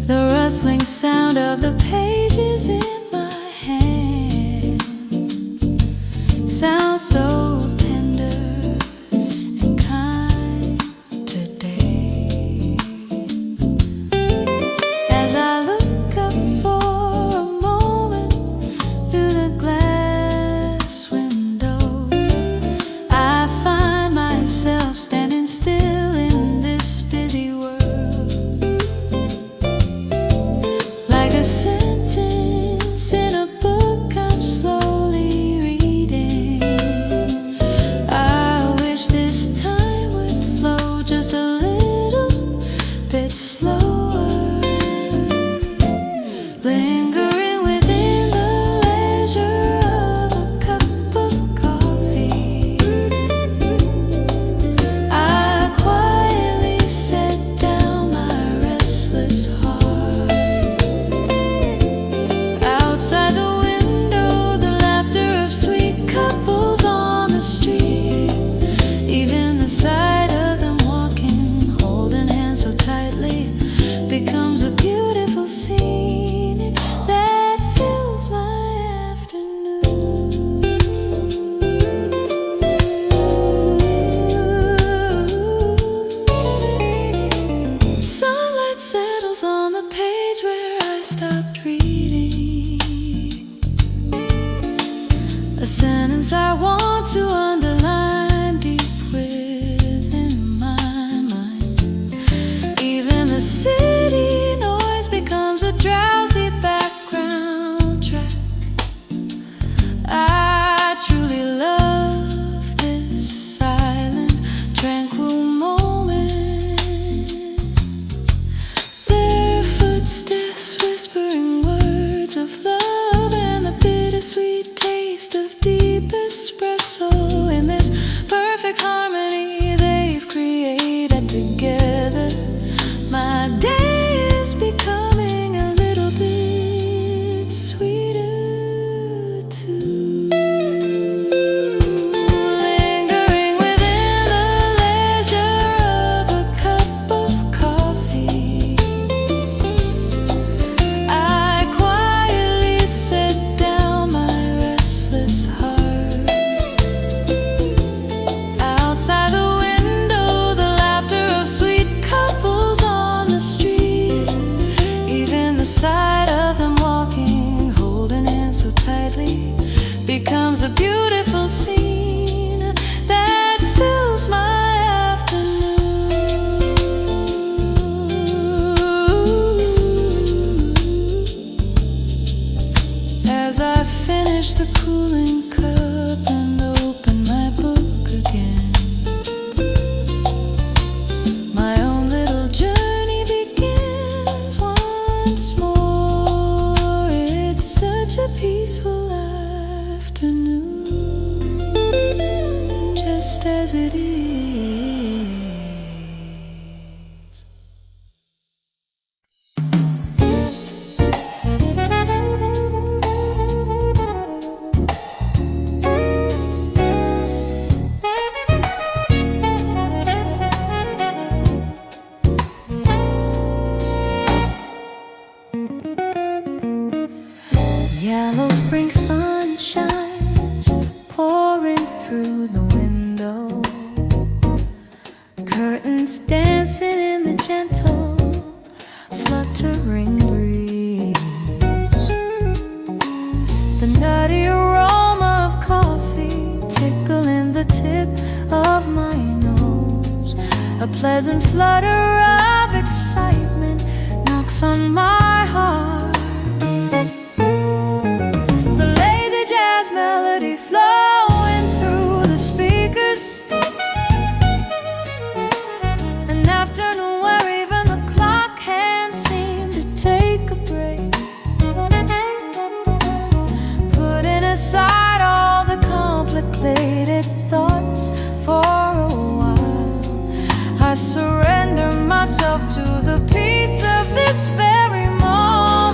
The rustling sound of the pages in my hand sounds so tender and kind today. As I look up for a moment through the glass window, I find myself standing still in this busy world, like a sentence in a book I'm slowly reading. I wish this time would flow just a little bit slower, lingering within the leisure of a cup of coffee. I quietly set down my restless heart. Outside the window, the laughter of sweet couples on the street. Even the sight of them walking, holding hands so tightly, becomes a beautiful scene that fills my afternoon. Sunlight settles on the page where I stopped reading, a sentence I want to underline deep within my mind. Even the city noise becomes a drowsy background track. I truly love this silent, tranquil moment. Their footsteps whispering words words of love and the bittersweet taste of deep espresso. In this perfect harmony they've created together, my day is becoming a little bit sweeter too. Lingering within the leisure of a cup of coffee, I quietly set down my restless heart. Outside the window, the laughter of sweet couples on the street, even the sight of them walking, holding hands so tightly, becomes a beautiful scene that fills my afternoon. As I finish the cooling cup and open my book again, my own little journey begins once more. It's such a peaceful afternoon, just as it is. Yellow spring sunshine pouring through the window, curtains dancing in the gentle fluttering breeze, the nutty aroma of coffee tickling the tip of my nose, a pleasant flutter of excitement knocks on my heart. Melody flowing through the speakers, an afternoon where even the clock hands seem to take a break, putting aside all the complicated thoughts for a while. I surrender myself to the peace of this very moment.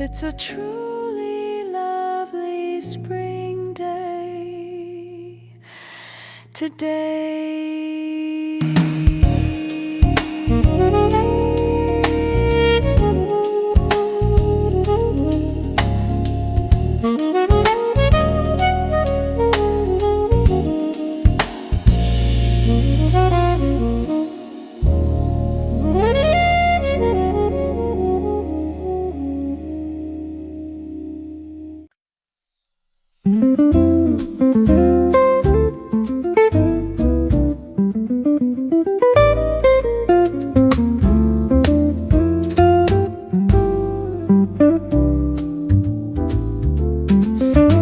It's a truly lovely spring day today.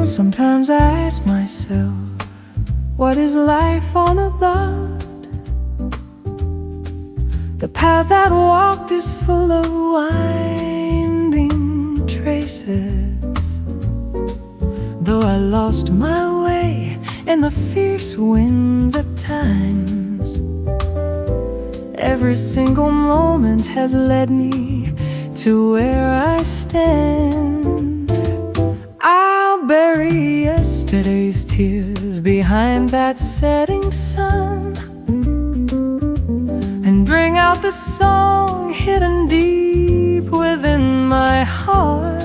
Sometimes I ask myself, what is life all about? The path that walked is full of winding traces. Though I lost my way in the fierce winds at times, every single moment has led me to where I stand. I'll bury yesterday's tears behind that setting sun and bring out the song hidden deep within my heart.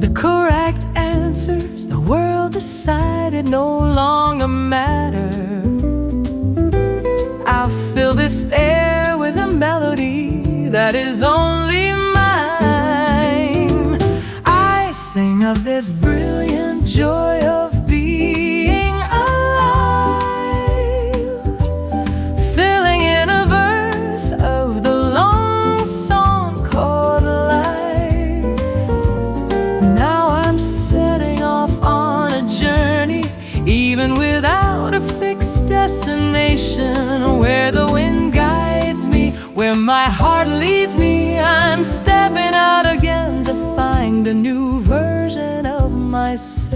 The correct answers the world decided no longer matter. I'll fill this air with a melody that is only mine. I sing of this brilliant joy of being alive, filling in a verse of the long song called life. Now I'm setting off on a journey, even without a fixed destination. Where the wind guides me, where my heart leads me, I'm stepping out again to find a new version of myself.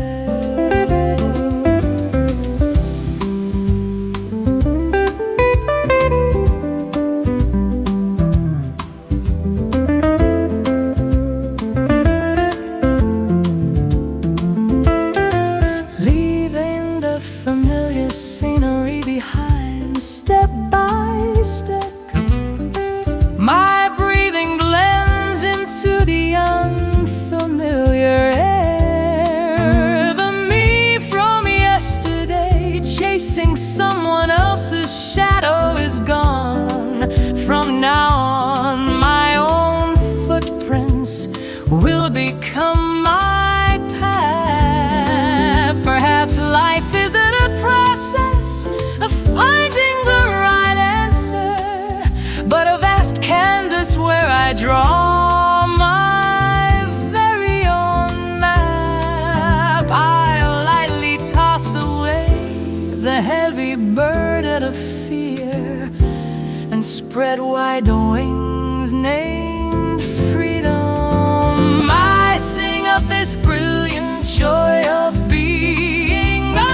Leaving the familiar scenery behind, step by step, my breathing blends into the unfamiliar air. The me from yesterday, chasing someone else's shadow, is gone. From now on, my own footprints will become my path. Perhaps life isn't a process of finding the right answer, but a vast canvas where I draw my very own map. I'll lightly toss away the heavy burden of fear and spread wide wings named freedom. I sing of this brilliant joy of being alive,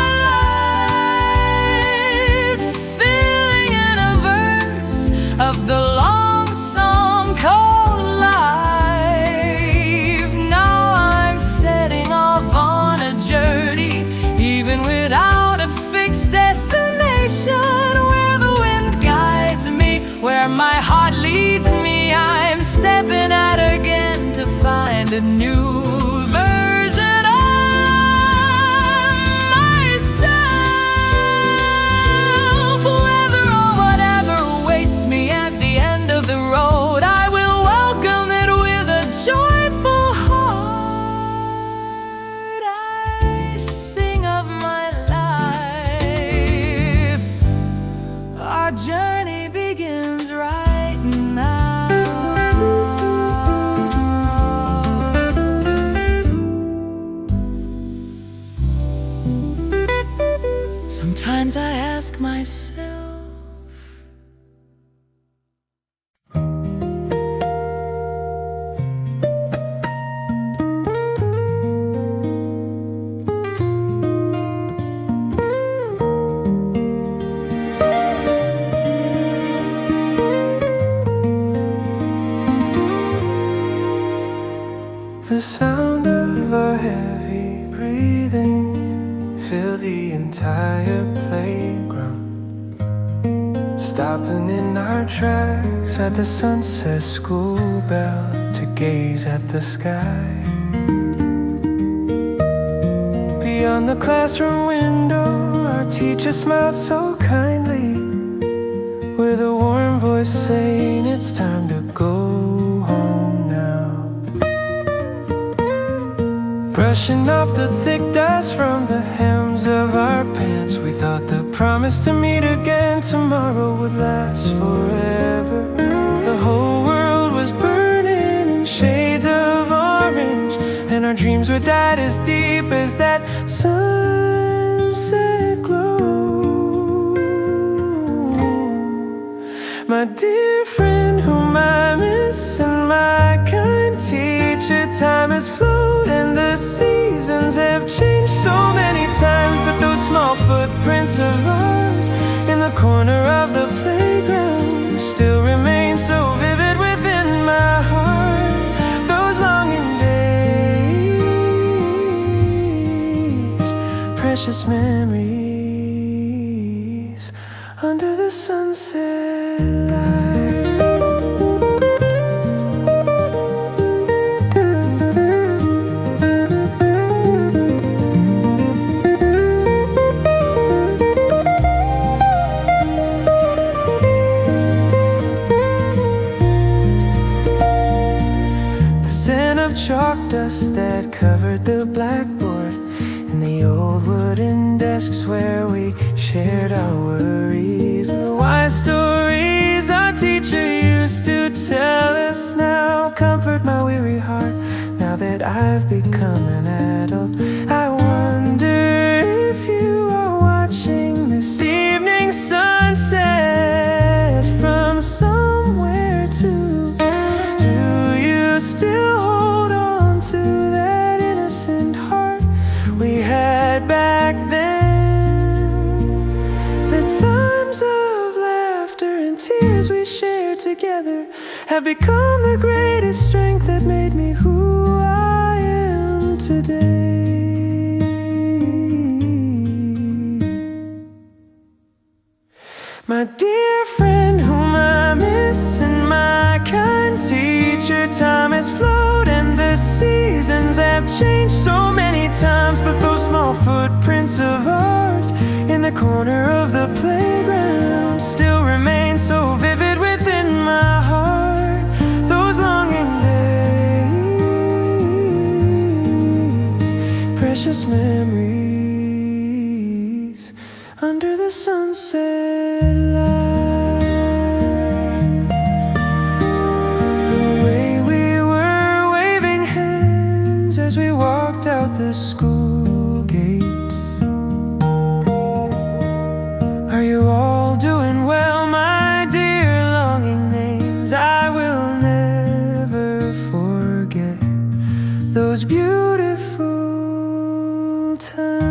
filling in a verse of the long song called life. Now I'm setting off on a journey, even without a fixed destination. Where the wind guides me, where my heart leads me, I'm stepping out again to find a new version of myself. Whether or whatever awaits me at the end of the road, I will welcome it with a joyful heart. I sing of my life. Our journey begins right now. Sometimes I ask myself, Stopping in our tracks at the sunset school bell to gaze at the sky. Beyond the classroom window, our teacher smiled so kindly, with a warm voice saying it's time to go home now. Brushing off the thick dust from the hems of our pants, we thought the promise to meet again tomorrow would last forever. The whole world was burning in shades of orange, and our dreams were dyed as deep as that sunset glow. My dear friend whom I miss, and my kind teacher, time has flown and the seasons have changed so many times, but those small footprints of ours in the corner of the playground still remain so vivid within my heart. Those longing days, precious memories under the sunset light. Chalk dust that covered the blackboard, and the old wooden desks where we shared our worries. The wise stories our teacher used to tell us now comfort my weary heart now that I've become an adult. I wonder if you are watching this evening sunset from somewhere too. Do you still hold on to that innocent heart we had back then? The times of laughter and tears we shared together have become the greatest strength that made me who I am today. My dear friend whom I miss, and my kind teacher, time has flowed and the seasons have changed so many times, but those small footprints of ours in the corner of the playground still remain so vivid within my heart. Those longing days, precious memories under the sunset light. The way we were waving hands as we walked out the school gates. Are you all doing well, my dear longing names? I will never forget those beautiful times.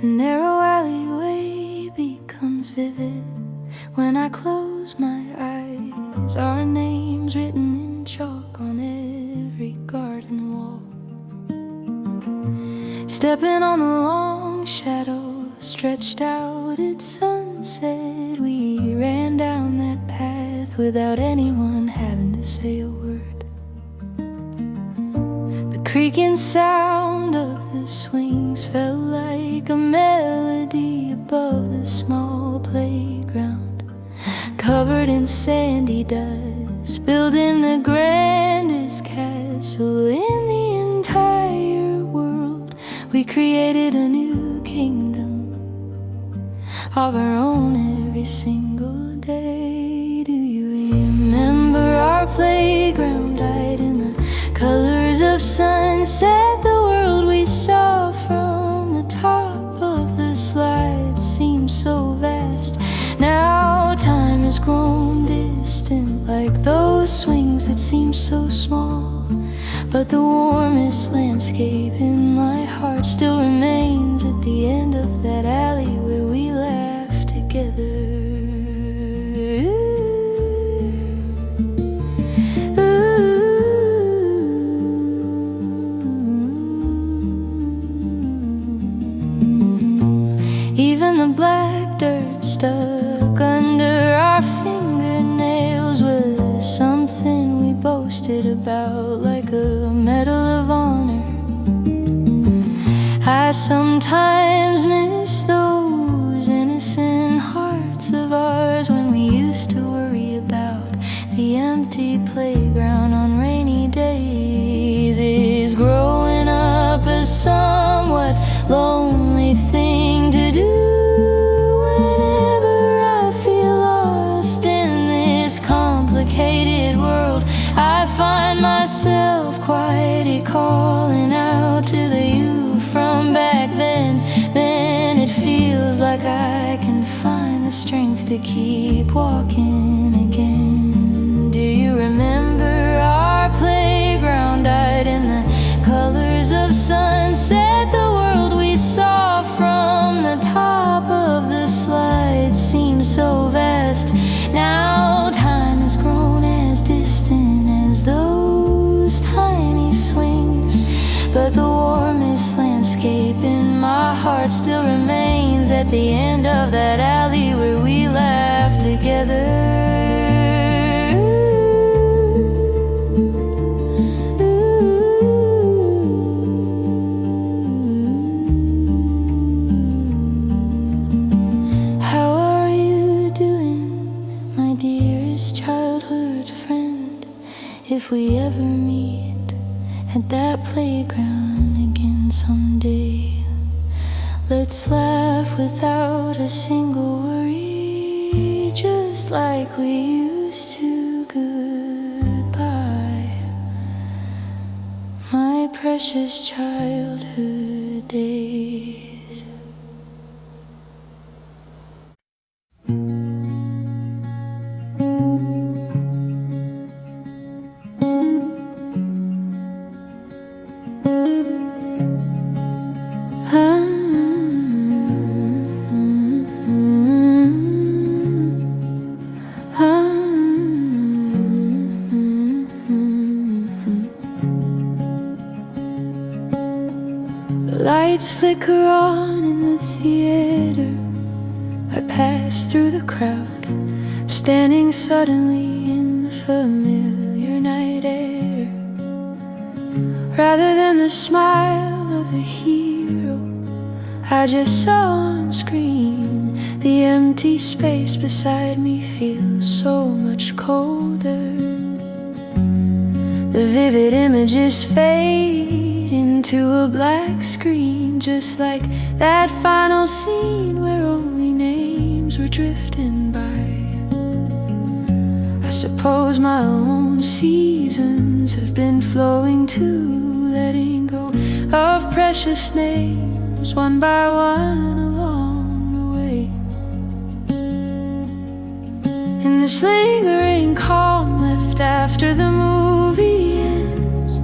The narrow alleyway becomes vivid when I close my eyes. Our names written in chalk on every garden wall. Stepping on the long shadow stretched out at sunset, we ran down that path without anyone having to say a word. The creaking sound of the swings felt like a melody above the small playground, covered in sandy dust, building the grandest castle in the entire world. We created a new kingdom of our own every single day. Do you remember our playground light in the colors of sunset? The world we saw from the top of the slide seems so vast. Now time has grown distant like those swings that seem so small. But the warmest landscape in my heart still remains at the end of that alley where we laughed together. Even the black dirt stuck under our fingernails was something we boasted about, like a medal of honor. I sometimes miss those innocent hearts of ours when we used to worry about the empty playground on rainy days. Is growing up a somewhat lonely thing to do? Whenever I feel lost in this complicated world, I find myself quietly calling out to the you from back then. Then it feels like I can find the strength to keep walking again. Do you remember our playground dyed in the colors of sunset? The world we saw from the top of the slide seems so vast. Now time has grown as distant as those tiny swings, but the warmest landscape in my heart still remains at the end of that alley where we laughed together. If we ever meet at that playground again someday, let's laugh without a single worry, just like we used to. Goodbye, my precious childhood days. Lights flicker on in the theater. I pass through the crowd, standing suddenly in the familiar night air. Rather than the smile of the hero I just saw on screen, the empty space beside me feels so much colder. The vivid images fade into a black screen, just like that final scene where only names were drifting by. I suppose my own seasons have been flowing too, letting go of precious names one by one along the way. In this lingering calm left after the movie ends,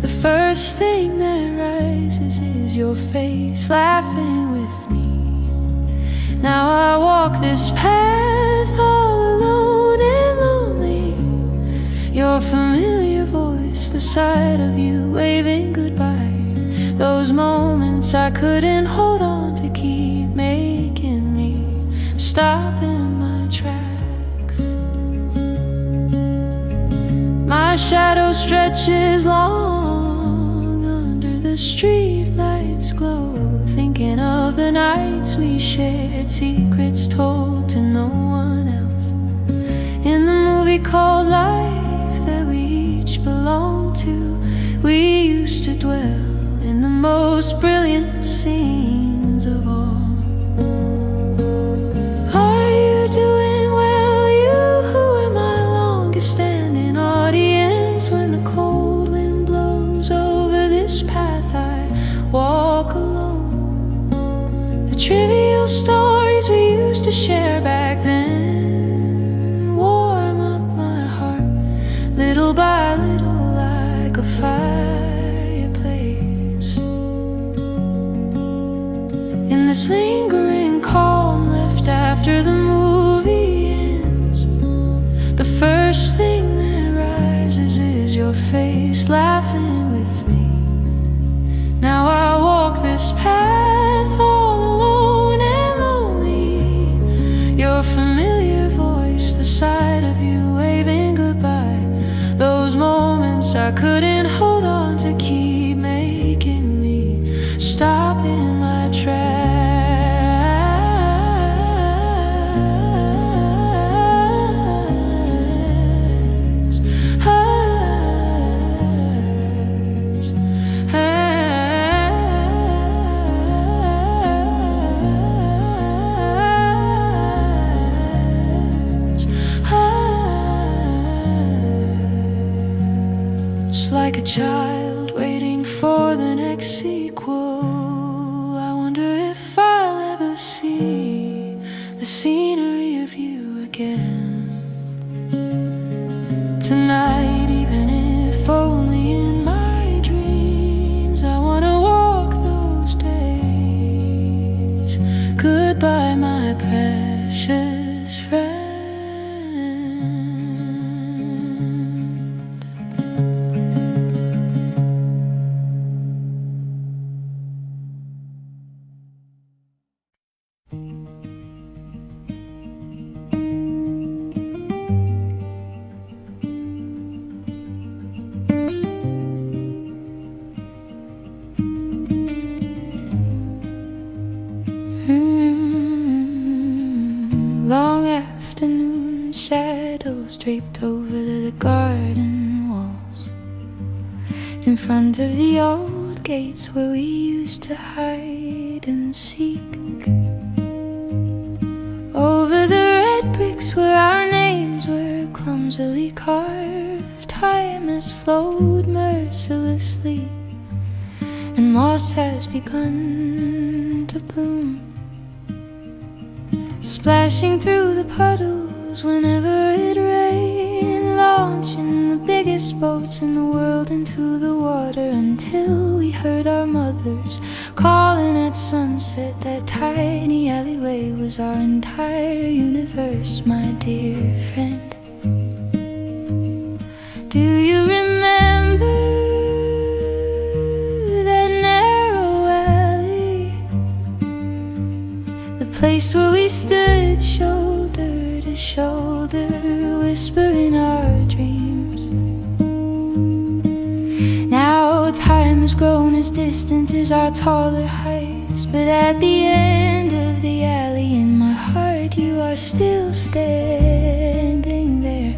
the first thing that rises is your face laughing with me. Now I walk this path all alone and lonely. Your familiar voice, the sight of you waving goodbye, those moments I couldn't hold on to keep making me stop in my tracks. My shadow stretches long under the street lights glow, thinking of the nights we shared, secrets told to no one else. In the movie called life that we each belonged to, we used to dwell in the most brilliant scenes of all. Are you doing well, you who are my longest standing audience? When the cold wind blows over this path I walk alone, the trivial stories we used to share back then warm up my little by little, like a fireplace. In this lingering calm left after the movie ends, the first thing that rises is your face laughing with me. Now I walk this path all alone and lonely. Your familiar voice, the sight of you waving goodbye. Those moments I couldn't hold on to keep making me stop in my tracks. Like a child waiting for the next sequel, I wonder if I'll ever see the scenery of you again. Tonight, even if only in my dreams, I wanna walk those days. Goodbye, my precious friend. Long afternoon shadows draped over the garden walls, in front of the old gates where we used to hide and seek, over the red bricks where our names were clumsily carved. Time has flowed mercilessly and moss has begun to bloom, splashing through the puddles whenever it rained, launching the biggest boats in the world into the water, until we heard our mothers calling at sunset. That tiny alleyway was our entire universe, my dear friend. Do you remember that narrow alley, the place where we stood shoulder to shoulder, whispering our dreams? Now time has grown as distant as our taller heights, but at the end of the alley in my heart you are still standing there.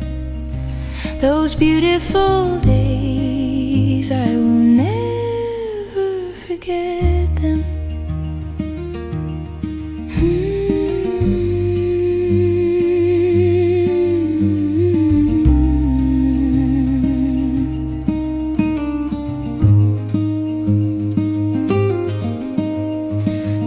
Those beautiful days, I will never forget them.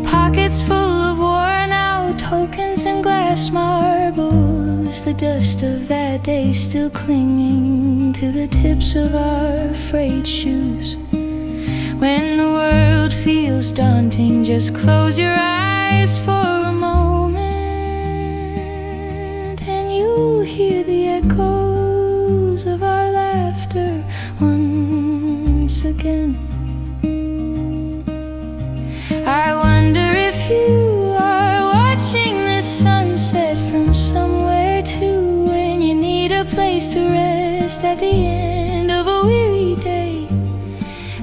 Pockets full of worn out tokens and glass marbles, the dust of that day still clinging to the tips of our frayed shoes. When the world feels daunting, just close your eyes for a moment and you'll hear the echoes of our laughter once again. I wonder if you are watching the sunset from somewhere too, when you need a place to rest at the end of a weary day.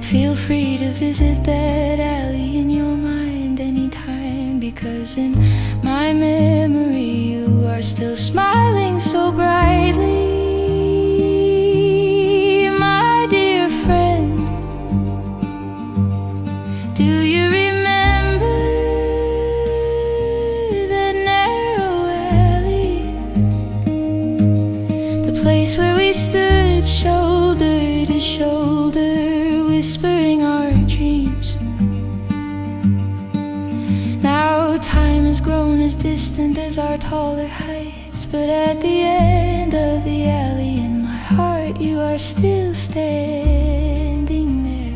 Feel free to visit that alley in your mind anytime, because in my memory you are still smiling so brightly, my dear friend. Do you remember that narrow alley, the place where we stood shoulder to shoulder, whispering our dreams? Now time has grown as distant as our taller heights, but at the end of the alley in my heart you are still standing there.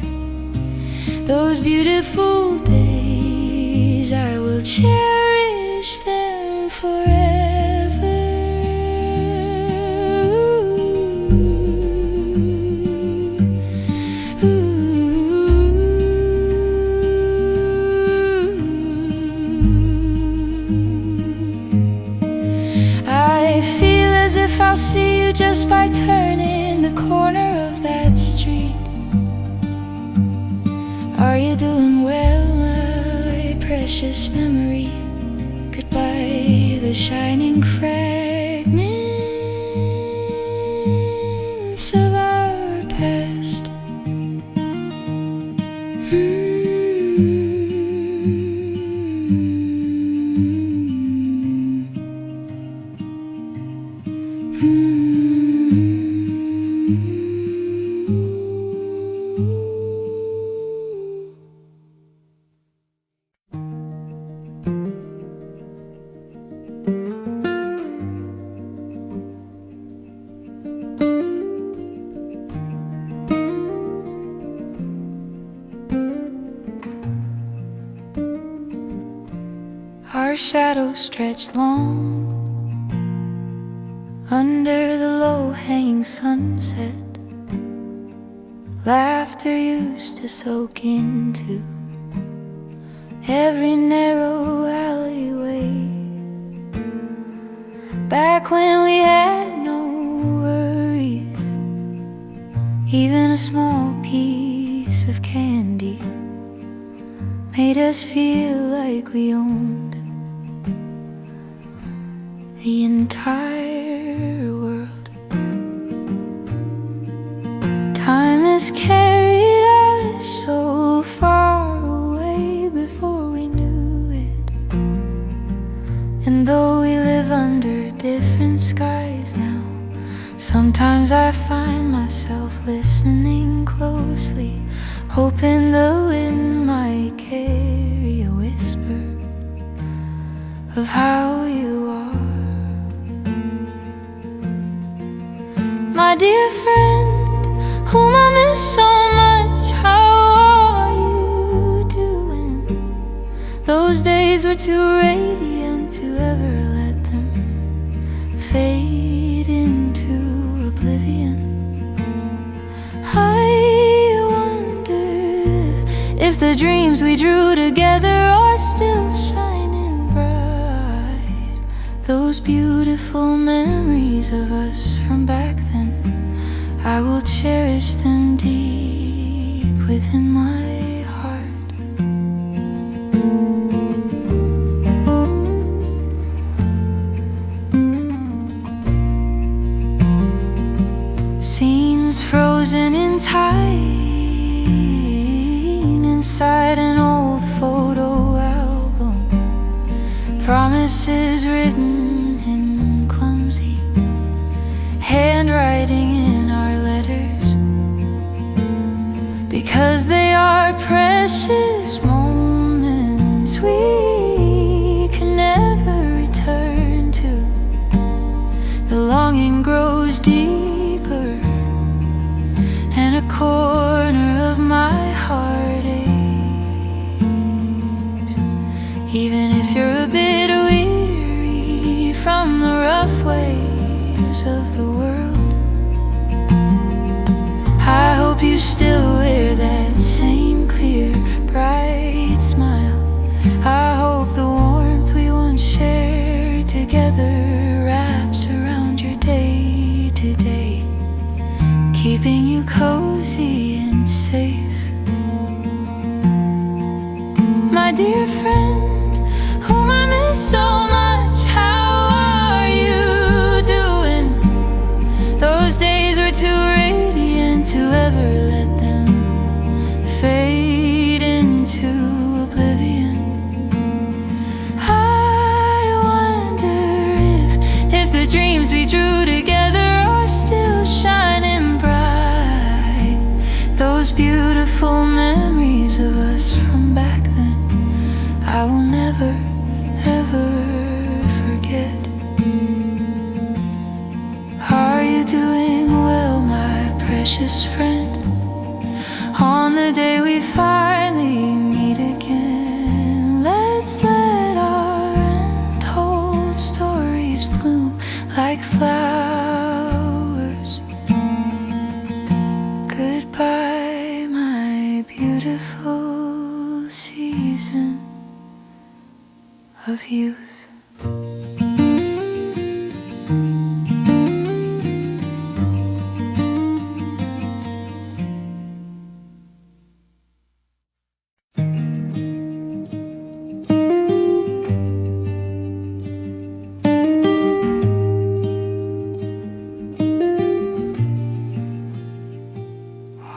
Those beautiful days, I will cherish them forever. I'll see you just by turning the corner of that street. Are you doing well, my precious memory? Goodbye, the shining fragments of our past. Our shadows stretch long under the low-hanging sunset. Laughter used to soak into every narrow alleyway. Back when we had no worries, even a small piece of candy made us feel like we owned the entire world. Time has carried us so far away before we knew it. And though we live under different skies now, sometimes I find myself listening closely, hoping the wind might carry a whisper of how you are. My dear friend, whom I miss so much, how are you doing? Those days were too radiant to ever let them fade into oblivion. I wonder if the dreams we drew together are still shining bright. Those beautiful memories of us from back then, I will cherish them deep within my heart. Scenes frozen in time inside an old photo album. Promises written in clumsy handwriting in our letters, because they are precious moments we can never return to. The longing grows deeper, and a corner of my heart aches. Even if you're a bit weary from the rough waves of the world, I hope you still wear that same clear, bright smile. I hope the warmth we once shared together wraps around your day to day, keeping you cozy and safe. My dear friend, whom I miss so much, how are you doing? Those days were too radiant to ever let them fade into oblivion. I wonder if the dreams we drew together are still shining bright. Those beautiful memories of us from back then, I will never, ever forget. Are you doing well, my precious friend. On the day we finally meet again, let's let our untold stories bloom like flowers. Goodbye, my beautiful season of youth.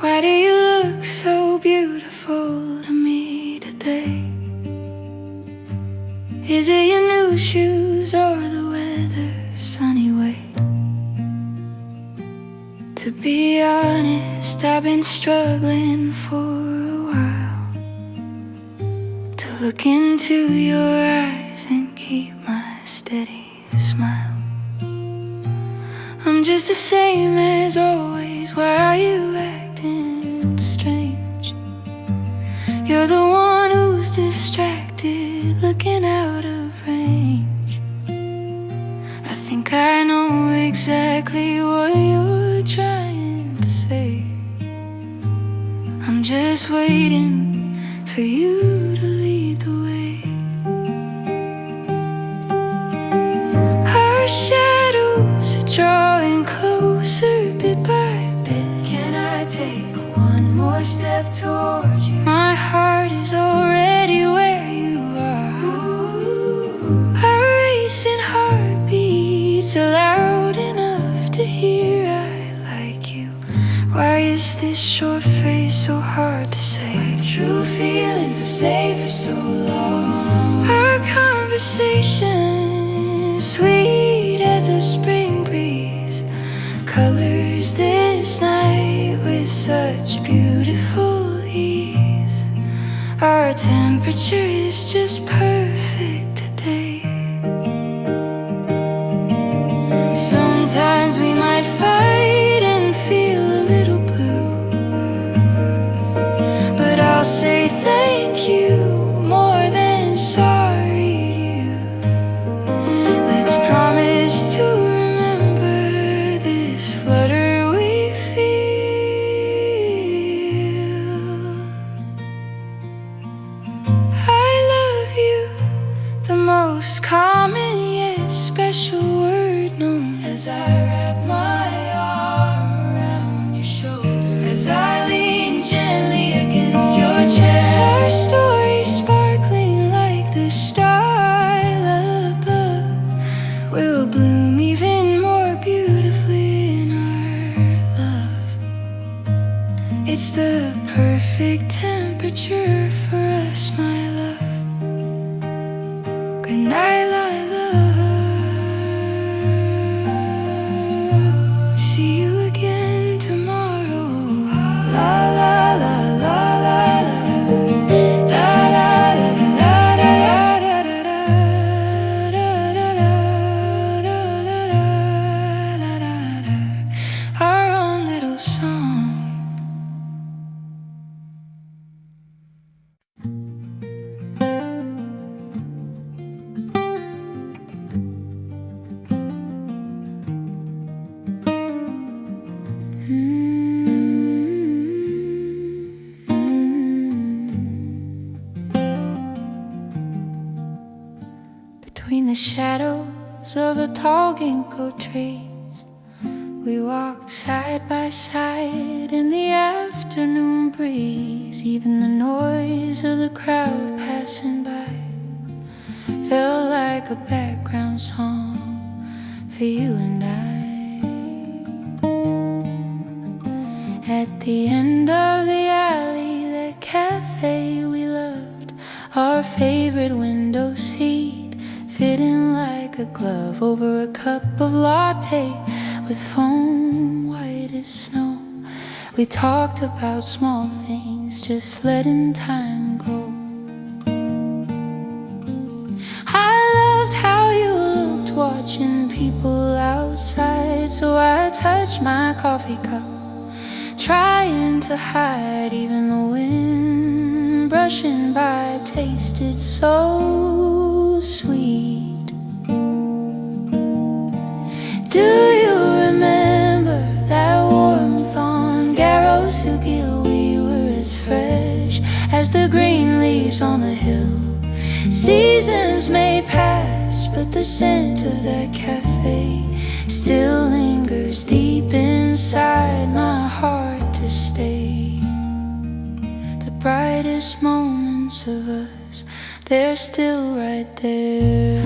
Why do you look so beautiful to me today? Is it your new shoes or the weather's sunny way? To be honest, I've been struggling for a while to look into your eyes and keep my steady smile. I'm just the same as always. Why are you acting strange? You're the one who's distracted, looking out of range. I think I know exactly what you're trying to say. I'm just waiting for you to lead the way. Our shadows are drawing closer bit by bit. Can I take one more step towards you? My heart is already where you are. Our racing heartbeats are loud enough to hear I like you. Why is this short phrase so hard to say? My true feelings have stayed for so long. Our conversation, sweet as a spring breeze, colors this night with such beautiful ease. Our temperature is just perfect today. Sometimes we might fight and feel a little blue, but I'll say thank you more than sorry to you. Let's promise to remember this flutter we feel. I love you, the most common yet special word known. As I wrap my arm around your shoulder, as I lean gently against your chest, our story sparkling like the star above will bloom even more beautifully in our love. It's the perfect temperature for us, my love. Good night, my love. See you again tomorrow. La la la la la la. La la la la la la la la la. Our own little song. Between the shadows of the tall ginkgo trees, we walked side by side in the afternoon breeze. Even the noise of the crowd passing by felt like a background song for you and I. At the end of the alley, that cafe we loved, our favorite window seat, fitting like a glove over a cup of latte with foam white as snow. We talked about small things, just letting time go. I loved how you looked watching people outside, so I touched my coffee cup trying to hide. Even the wind brushing by tasted so sweet. Do you remember that warmth on Garosugil? We were as fresh as the green leaves on the hill. Seasons may pass, but the scent of that cafe still lingers deep inside my heart to stay. The brightest moments of us, they're still right there.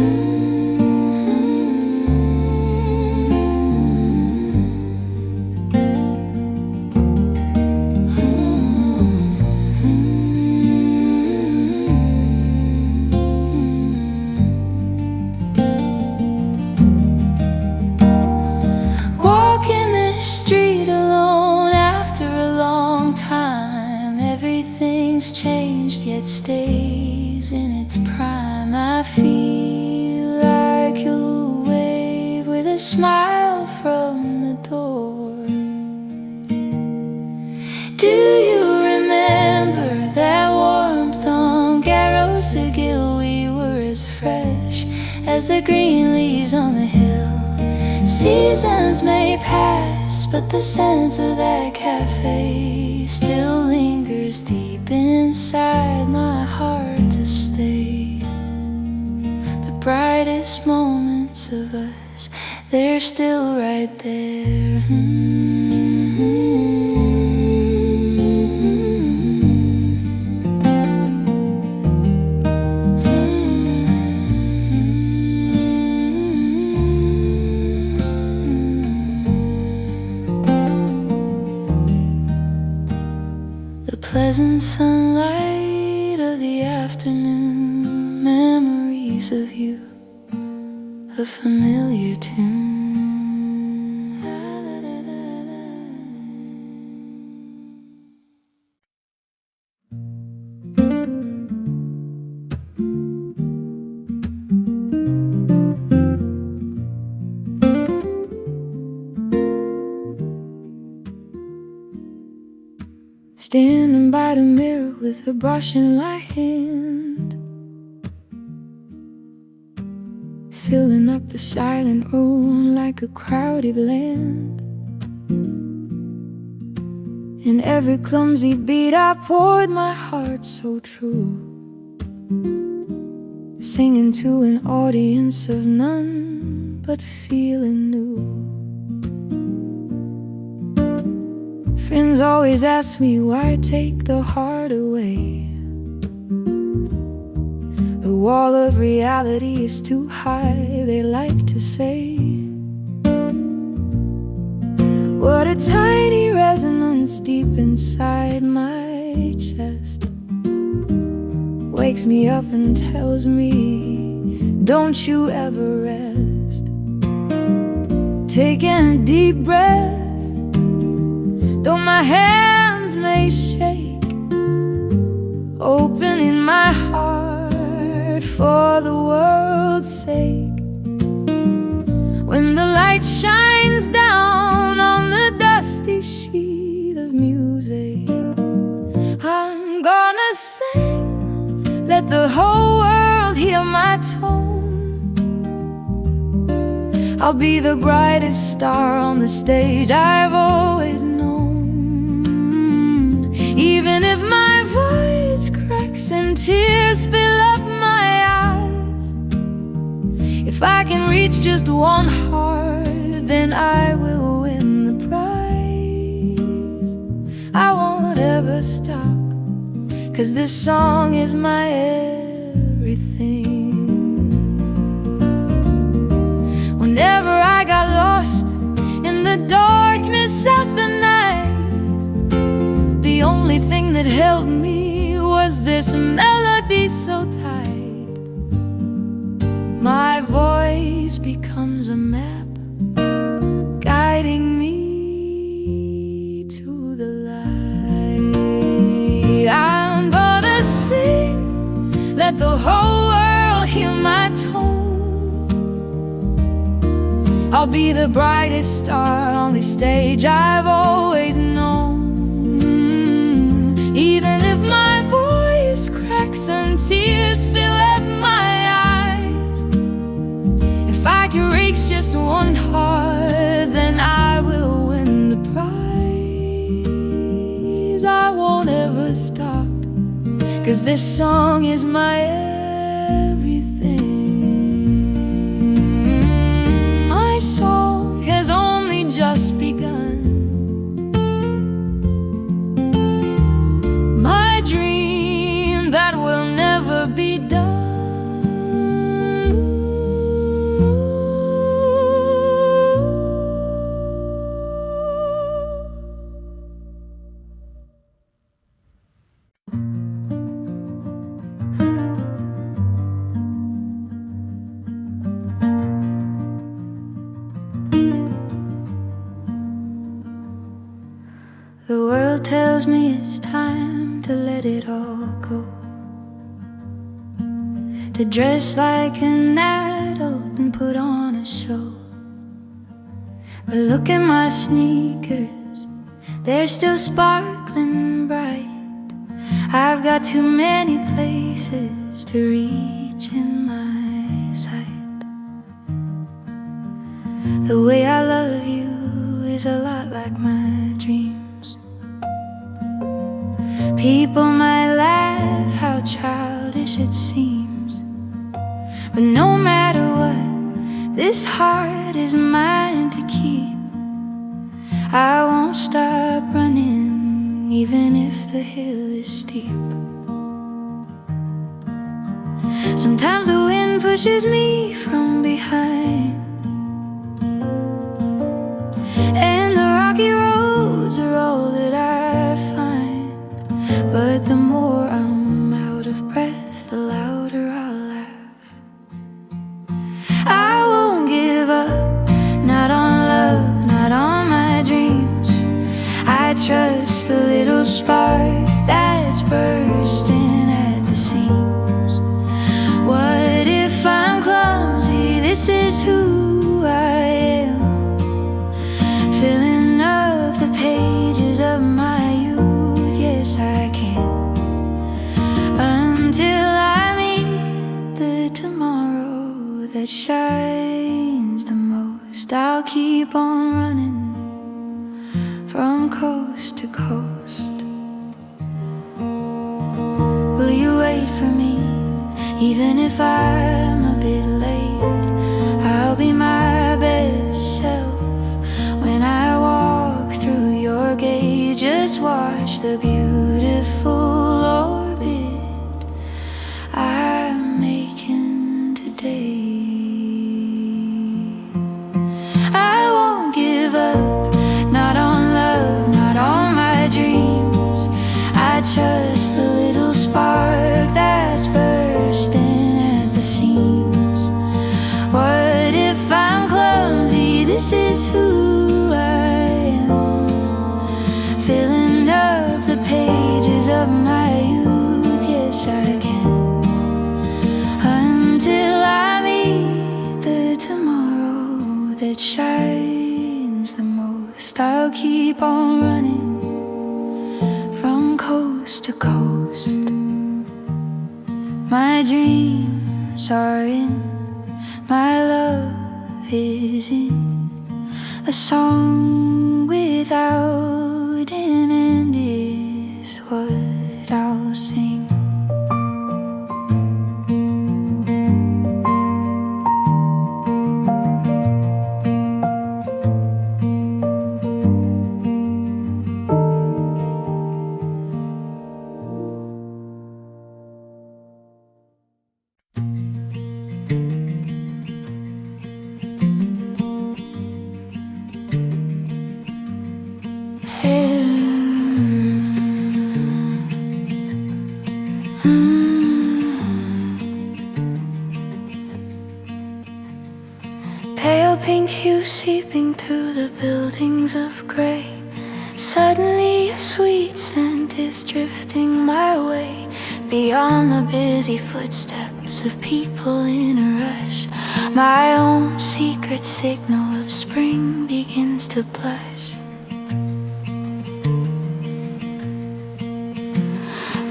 Yet stays in its prime. I feel like you'll wave with a smile from the door. Do you remember that warmth on Garosugil? We were as fresh as the green leaves on the hill. Seasons may pass, but the scent of that cafe still lingers deep inside my heart to stay. The brightest moments of us, they're still right there. Pleasant sunlight of the afternoon, memories of you, a familiar tune. Standing by the mirror with a brush in my hand, filling up the silent room like a crowded land. In every clumsy beat I poured my heart so true, singing to an audience of none but feeling new. Friends always ask me why take the heart away. The wall of reality is too high, they like to say. What a tiny resonance deep inside my chest wakes me up and tells me, don't you ever rest. Taking a deep breath, though my hands may shake, opening my heart for the world's sake. When the light shines down on the dusty sheet of music, I'm gonna sing, let the whole world hear my tone. I'll be the brightest star on the stage I've always known. Even if my voice cracks and tears fill up my eyes, if I can reach just one heart, then I will win the prize. I won't ever stop, 'cause this song is my everything. Whenever I got lost in the darkness of the night, the only thing that held me was this melody so tight. My voice becomes a map guiding me to the light. I'm gonna sing, let the whole world hear my tone. I'll be the brightest star on the stage I've always known. and tears fill up my eyes. If I can reach just one heart, then I will win the prize. I won't ever stop, 'cause this song is my everything. My song has only just begun. My dream that will never be done. The world tells me it's time to let it all go, to dress like an adult and put on a show. But look at my sneakers, they're still sparkling bright. I've got too many places to reach in my sight. The way I love you is a lot like my dreams. People might laugh how childish it seems, but no matter what, this heart is mine to keep. I won't stop running, even if the hill is steep. Sometimes the wind pushes me from behind, and the rocky roads are all that I find. But the more I'm out of breath, the louder I'll laugh. I won't give up, not on love, not on my dreams. I trust the little spark that's bursting at the seams. What if I'm clumsy? This is who I am, filling up the pages of my youth. Yes, I can. Until I meet the tomorrow that shines the most, I'll keep on running from coast to coast. Will you wait for me, even if I'm a bit late? I'll be my best self when I walk through your gate. Just watch the beautiful orbit I'm making today. I won't give up, not on love, not on my dreams. I trust the little spark that's bursting at the seams. What if I'm clumsy? This is who I am, filling up the pages of my youth. Yes, I can. Until I meet the tomorrow that shines the most, I'll keep on running from coast to coast. My dreams are in, my love is in a song without an end is what I'll sing. Pale pink hue seeping through the buildings of grey. Suddenly a sweet scent is drifting my way, beyond the busy footsteps of people in a rush. My own secret signal of spring begins to blush.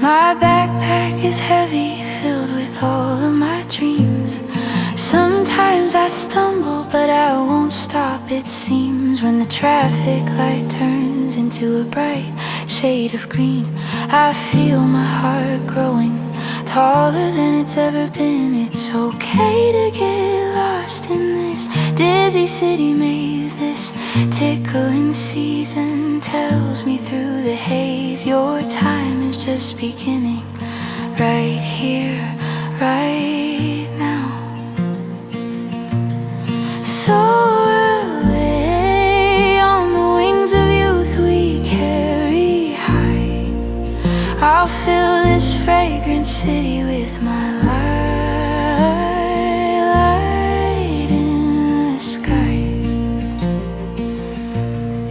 My backpack is heavy, filled with all of my dreams. Sometimes I stumble, but I won't stop, it seems. When the traffic light turns into a bright shade of green, I feel my heart growing taller than it's ever been. It's okay to get lost in this dizzy city maze. This tickling season tells me through the haze, your time is just beginning, right here, right now. Soar away on the wings of youth we carry high. I'll fill this fragrant city with my light in the sky.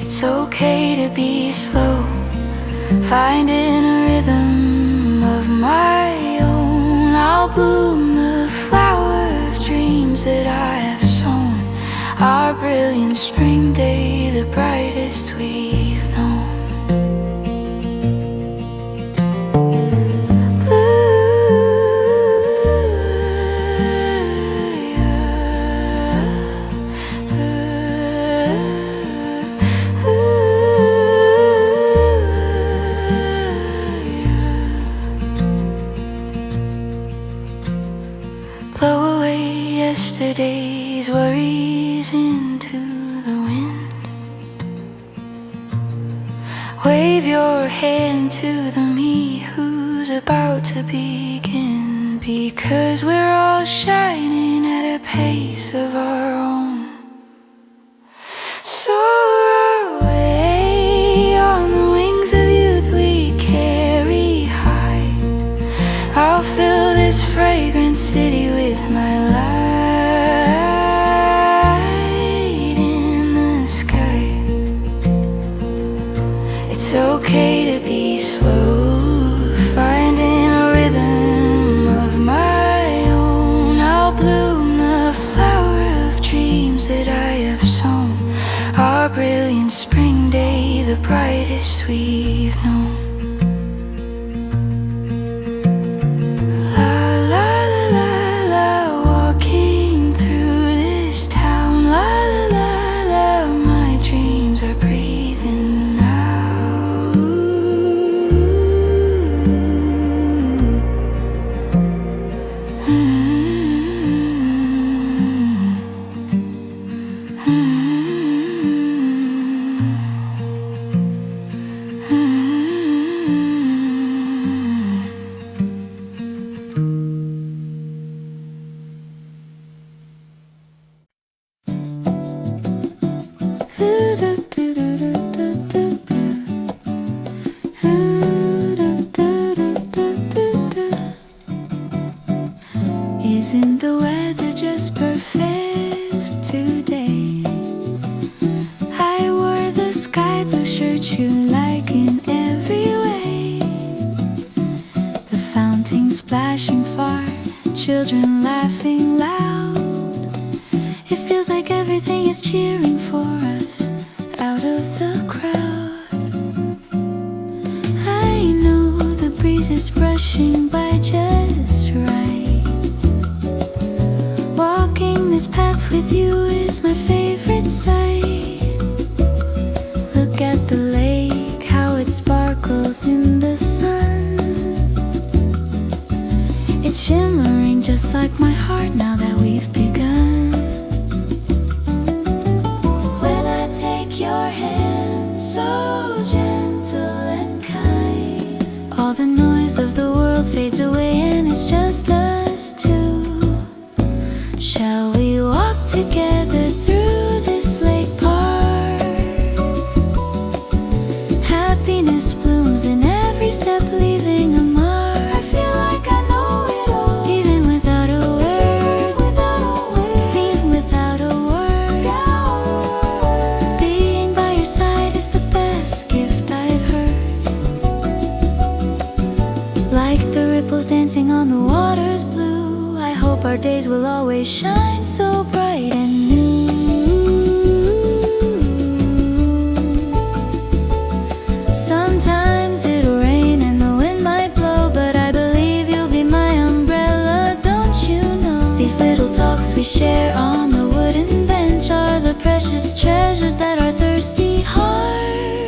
It's okay to be slow, finding a rhythm of my own. I'll bloom the flower of dreams that I have sown. Our brilliant spring day, the brightest we've known. Blow away yesterday's worries into the wind. Wave your hand to the me who's about to begin, because we're all shining at a pace of our own. Soar away on the wings of youth we carry high. I'll fill this fragrant city with my light in the sky. It's okay to be slow, finding a rhythm of my own. I'll bloom the flower of dreams that I have sown. Our brilliant spring day, the brightest we've known. Isn't the weather just perfect today? I wore the sky blue shirt you like in every way. The fountain splashing far, children laughing loud. It feels like everything is cheering for us out of the crowd. I know the breeze is brushing by just right. Walking this path with you is my favorite sight. Look at the lake, how it sparkles in the sun. It's shimmering just like my heart now that we've begun. When I take your hand, so gentle and kind, all the noise of the world fades away and it's just us two. Shall we walk together through this lake park? Happiness blooms in every step, leaving a mark. I feel like I know it all, even without a word. Even without a word. Being by your side is the best gift I've heard. Like the ripples dancing on the water's blue, I hope our days will always shine so bright and new. Sometimes it'll rain and the wind might blow, but I believe you'll be my umbrella. we share on the wooden bench are the precious treasures that our thirsty hearts